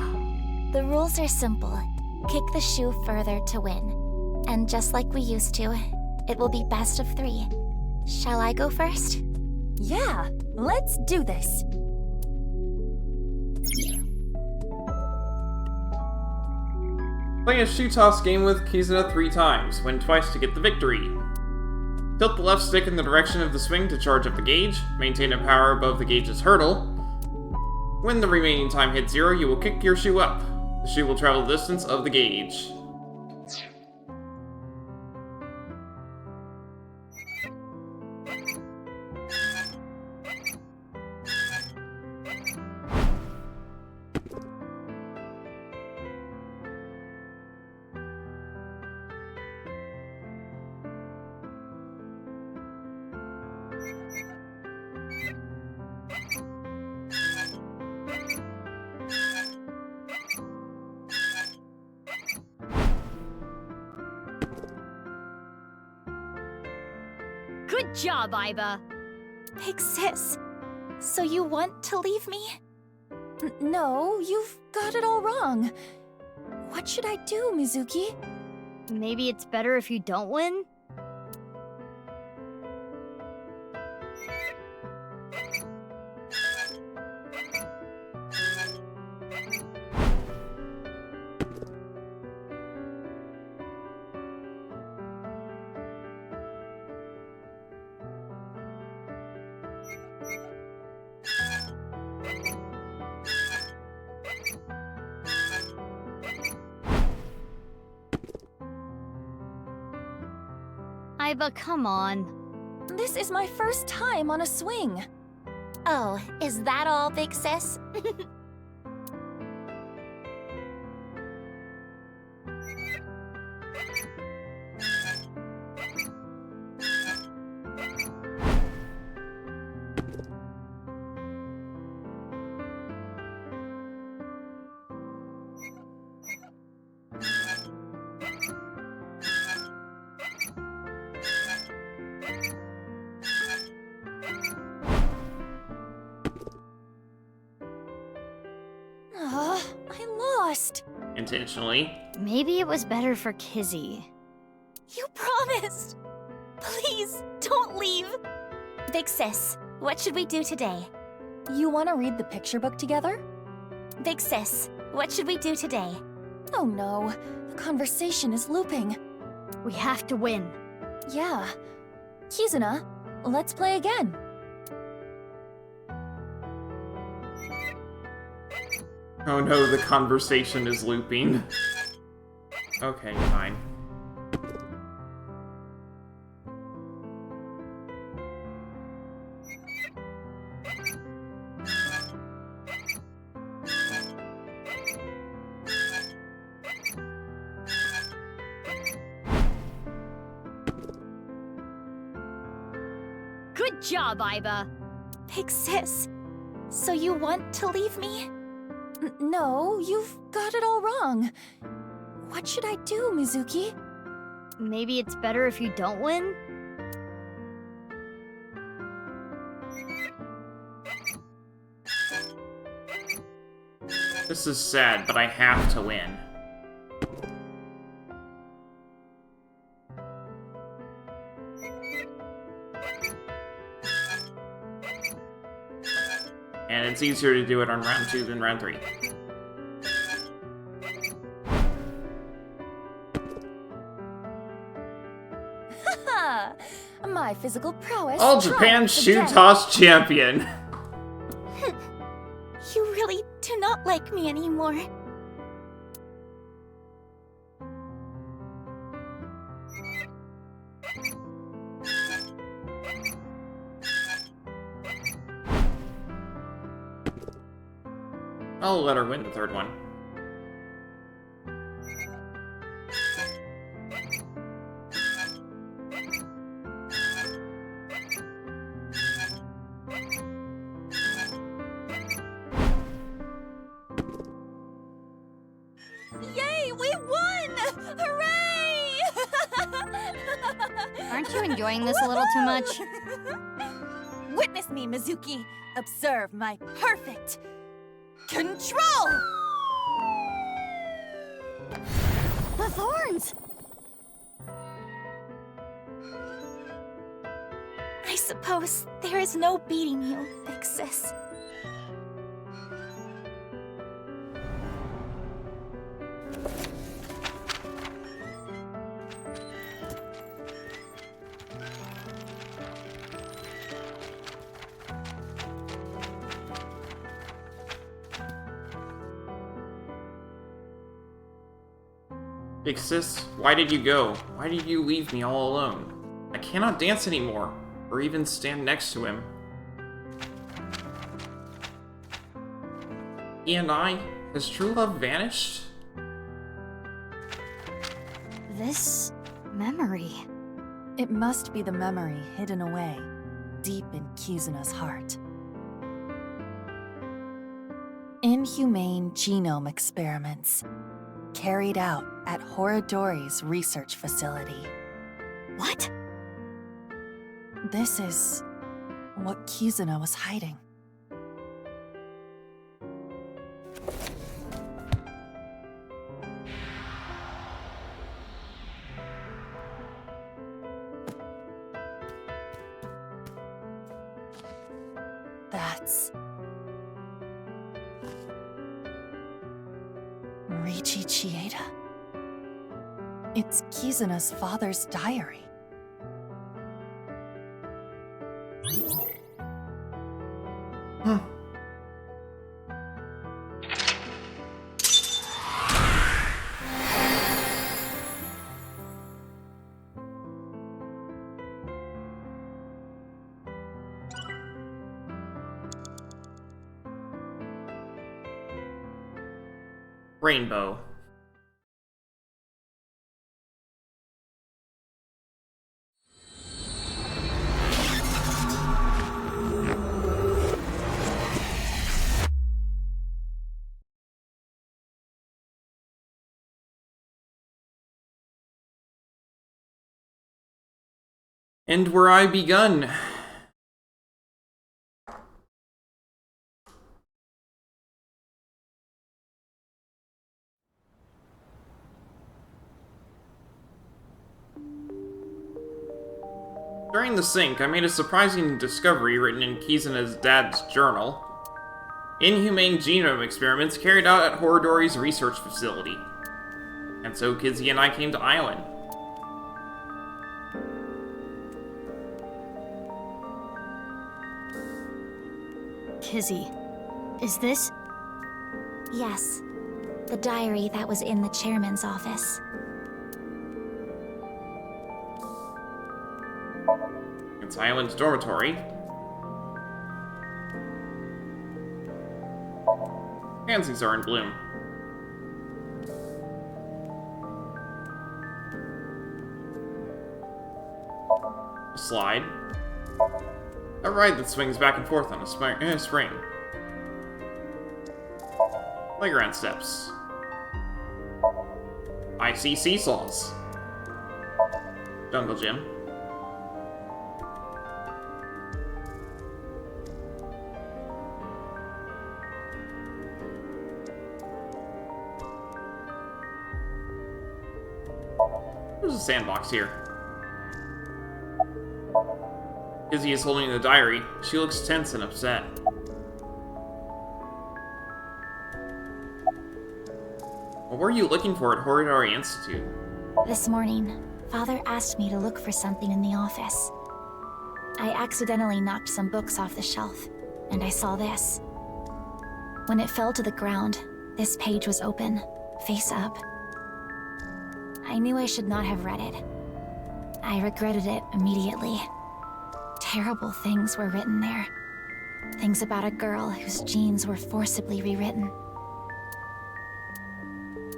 The rules are simple. Kick the shoe further to win. And just like we used to, it will be best of 3. Shall I go first? Yeah, let's do this. Play a shoe toss game with Kizuna 3 times, win twice to get the victory. Tilt the left stick in the direction of the swing to charge up the gauge, maintain a power above the gauge's hurdle. When the remaining time hits 0, you will kick your shoe up. The shoe will travel the distance of the gauge. Good job, Aiba. Big sis, so you want to leave me? No, you've got it all wrong. What should I do, Mizuki? Maybe it's better if you don't win? Aiba, come on. This is my first time on a swing. Oh, is that all, big sis? I lost. Intentionally. Maybe it was better for Kizzy. You promised! Please, don't leave! Big sis, what should we do today? You want to read the picture book together? Big sis, what should we do today? Oh no, the conversation is looping. We have to win. Yeah. Kizuna, let's play again. Oh no, the conversation is looping. Okay, fine. Good job, Iba. Big sis, so you want to leave me? No, you've got it all wrong. What should I do, Mizuki? Maybe it's better if you don't win? This is sad, but I have to win. And it's easier to do it on round 2 than round 3. Haha! My physical prowess. All Japan triumphs shoe again. toss champion. You really do not like me anymore. I'll let her win the third one. Yay, we won! Hooray! Aren't you enjoying this a little too much? Witness me, Mizuki. Observe my perfect control! The thorns! I suppose there is no beating you, big sis. Big sis, why did you go? Why did you leave me all alone? I cannot dance anymore, or even stand next to him. He and I, has true love vanished? This memory. It must be the memory hidden away, deep in Kizuna's heart. Inhumane genome experiments, carried out at Horodori's research facility. What? This is what Kizuna was hiding. That's Riichi Chieda. It's Kizuna's father's diary. Huh. Rainbow. And where I begun. During the sync, I made a surprising discovery written in Kizuna's dad's journal. Inhumane genome experiments carried out at Horodori's research facility. And so Kizzy and I came to Island. Kizzy, is this... Yes. The diary that was in the chairman's office. It's Island's dormitory. Pansies are in bloom. A slide. A ride that swings back and forth on a spring. Playground steps. I see seesaws. Jungle gym. There's a sandbox here. Izzy is holding the diary. She looks tense and upset. What were you looking for at Horidori Institute? This morning, Father asked me to look for something in the office. I accidentally knocked some books off the shelf, and I saw this. When it fell to the ground, this page was open, face up. I knew I should not have read it. I regretted it immediately. Terrible things were written there. Things about a girl whose genes were forcibly rewritten.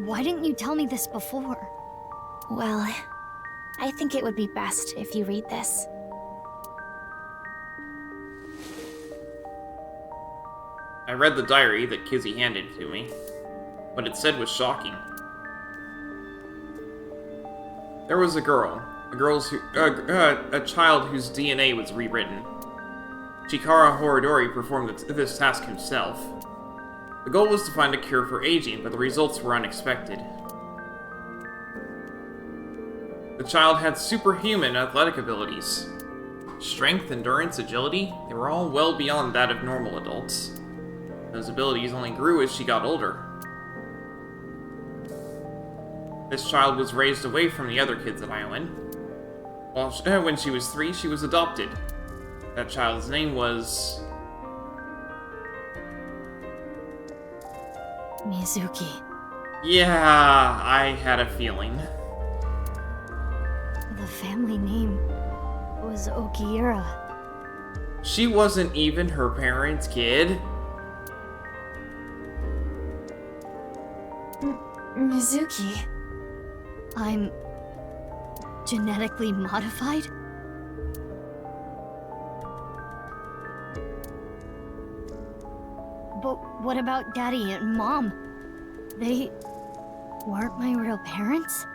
Why didn't you tell me this before? Well, I think it would be best if you read this. I read the diary that Kizzy handed to me. What it said was shocking. There was a girl. A child whose DNA was rewritten. Chikara Horidori performed this task himself. The goal was to find a cure for aging, but the results were unexpected. The child had superhuman athletic abilities. Strength, endurance, agility, they were all well beyond that of normal adults. Those abilities only grew as she got older. This child was raised away from the other kids at Island. When she was 3, she was adopted. That child's name was... Mizuki. Yeah, I had a feeling. The family name was Okiura. She wasn't even her parents' kid. Mizuki. I'm genetically modified? But what about Daddy and Mom? They weren't my real parents?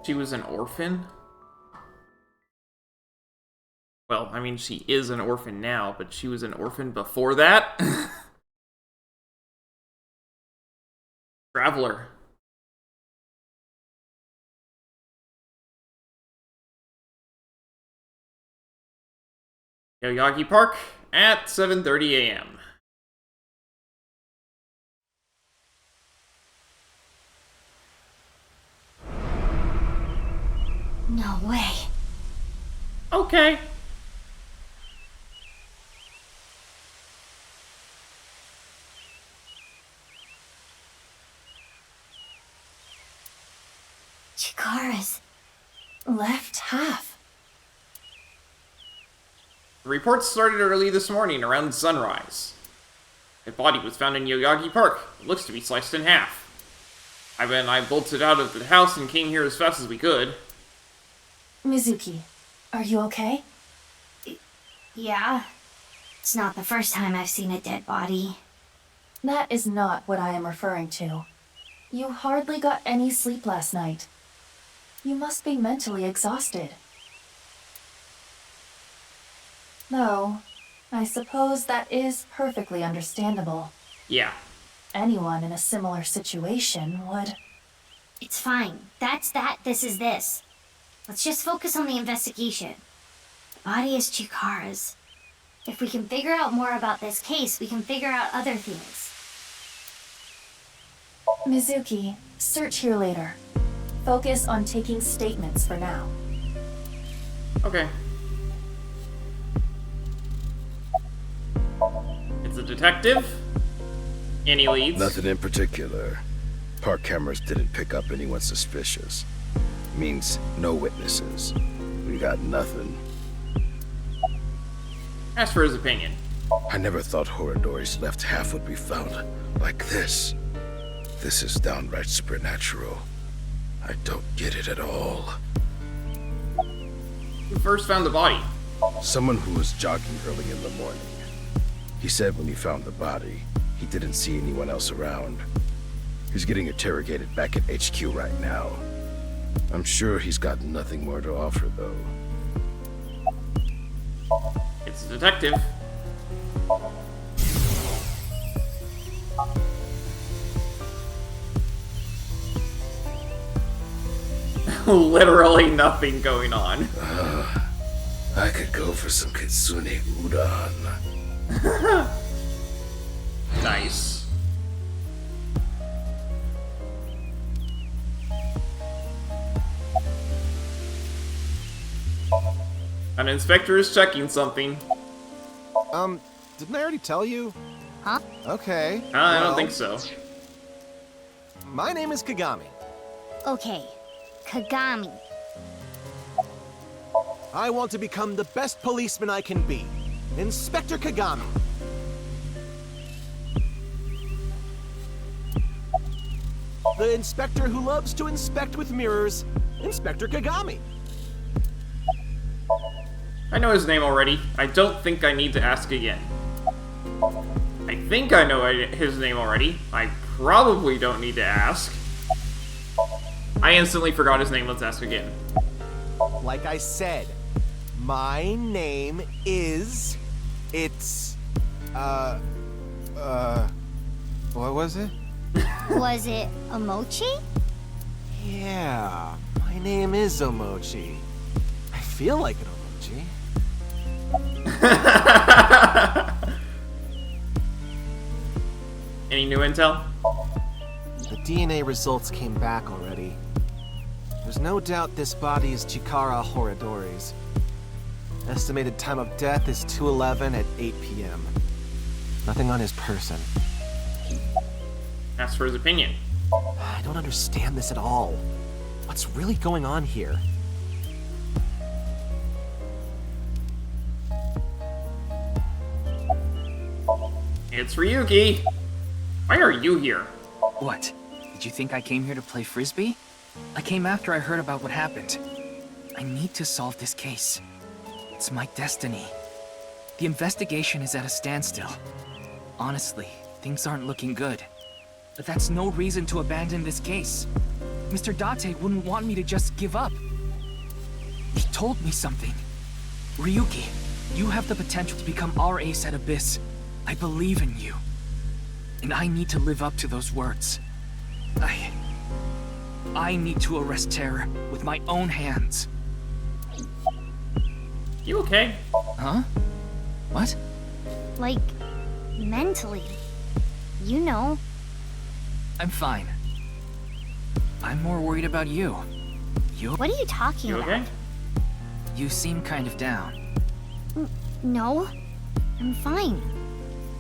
She was an orphan? Well, I mean, she is an orphan now, but she was an orphan before that? Traveler. Yoyagi Park at 7:30 a.m. No way. Okay. Chikara's left half. The reports started early this morning around sunrise. A body was found in Yoyagi Park. It looks to be sliced in half. Iva and I bolted out of the house and came here as fast as we could. Mizuki, are you okay? Yeah. It's not the first time I've seen a dead body. That is not what I am referring to. You hardly got any sleep last night. You must be mentally exhausted. Though, I suppose that is perfectly understandable. Yeah. Anyone in a similar situation would... It's fine. That's that, this is this. Let's just focus on the investigation. The body is Chikara's. If we can figure out more about this case, we can figure out other things. Mizuki, search here later. Focus on taking statements for now. Okay. It's a detective. Any leads? Nothing in particular. Park cameras didn't pick up anyone suspicious. Means no witnesses. We got nothing. Ask for his opinion. I never thought Horadori's left half would be found like this. This is downright supernatural. I don't get it at all. Who first found the body? Someone who was jogging early in the morning. He said when he found the body, he didn't see anyone else around. He's getting interrogated back at HQ right now. I'm sure he's got nothing more to offer, though. It's a detective. Literally nothing going on. I could go for some kitsune udon. Nice. An inspector is checking something. Didn't I already tell you? Huh? Okay. I don't think so. My name is Kagami. Okay, Kagami. I want to become the best policeman I can be. Inspector Kagami. The inspector who loves to inspect with mirrors, Inspector Kagami. I know his name already. I don't think I need to ask again. I think I know his name already. I probably don't need to ask. I instantly forgot his name. Let's ask again. Like I said, my name is... what was it? Was it a mochi? Yeah, my name is Omochi. I feel like an Omochi. Any new intel? The DNA results came back already. There's no doubt this body is Chikara Horadori's. Estimated time of death is 2:11 at 8 p.m. Nothing on his person. Ask for his opinion. I don't understand this at all. What's really going on here? It's Ryuki. Why are you here? What? Did you think I came here to play frisbee? I came after I heard about what happened. I need to solve this case. It's my destiny. The investigation is at a standstill. Honestly, things aren't looking good. But that's no reason to abandon this case. Mr. Date wouldn't want me to just give up. He told me something. Ryuki, you have the potential to become our ace at Abyss. I believe in you. And I need to live up to those words. I need to arrest terror with my own hands. You okay? Huh? What? Like, mentally. You know. I'm fine. I'm more worried about you. You? What are you talking about? Okay? You seem kind of down. No, I'm fine.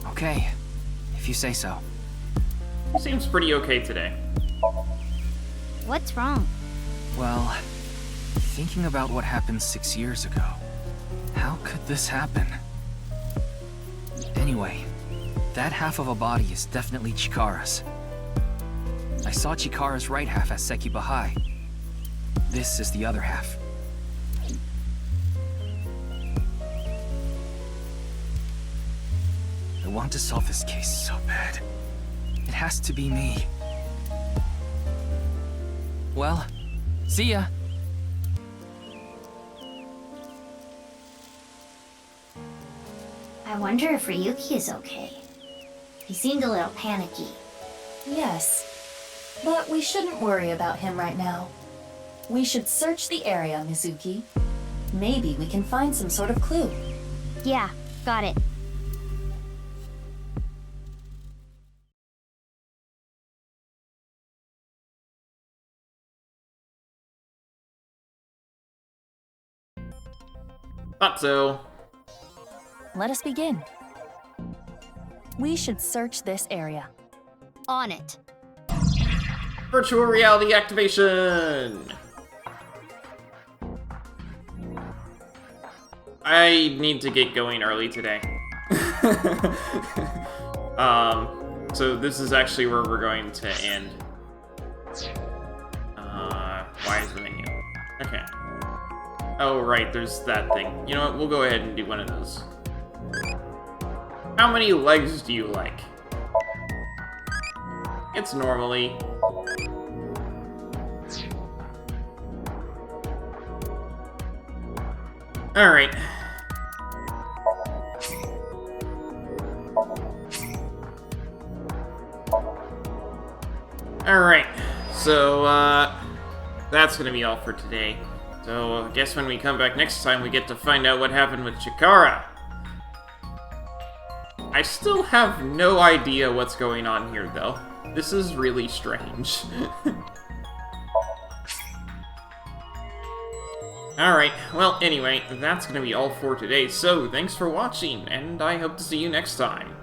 Okay, if you say so. He seems pretty okay today. What's wrong? Well, thinking about what happened 6 years ago, how could this happen? Anyway, that half of a body is definitely Chikara's. I saw Chikara's right half at Sekiba High. This is the other half. I want to solve this case so bad. It has to be me. Well, see ya. I wonder if Ryuki is okay. He seemed a little panicky. Yes, but we shouldn't worry about him right now. We should search the area, Mizuki. Maybe we can find some sort of clue. Yeah, got it. Thought so. Let us begin. We should search this area. On it. Virtual reality activation! I need to get going early today. So this is actually where we're going to end. Why is the menu? Okay. Oh, right, there's that thing. You know what, we'll go ahead and do one of those. How many legs do you like? It's normally... Alright. Alright, so, that's gonna be all for today. So, I guess when we come back next time, we get to find out what happened with Chikara. I still have no idea what's going on here, though. This is really strange. Alright, well, anyway, that's gonna be all for today, so thanks for watching, and I hope to see you next time.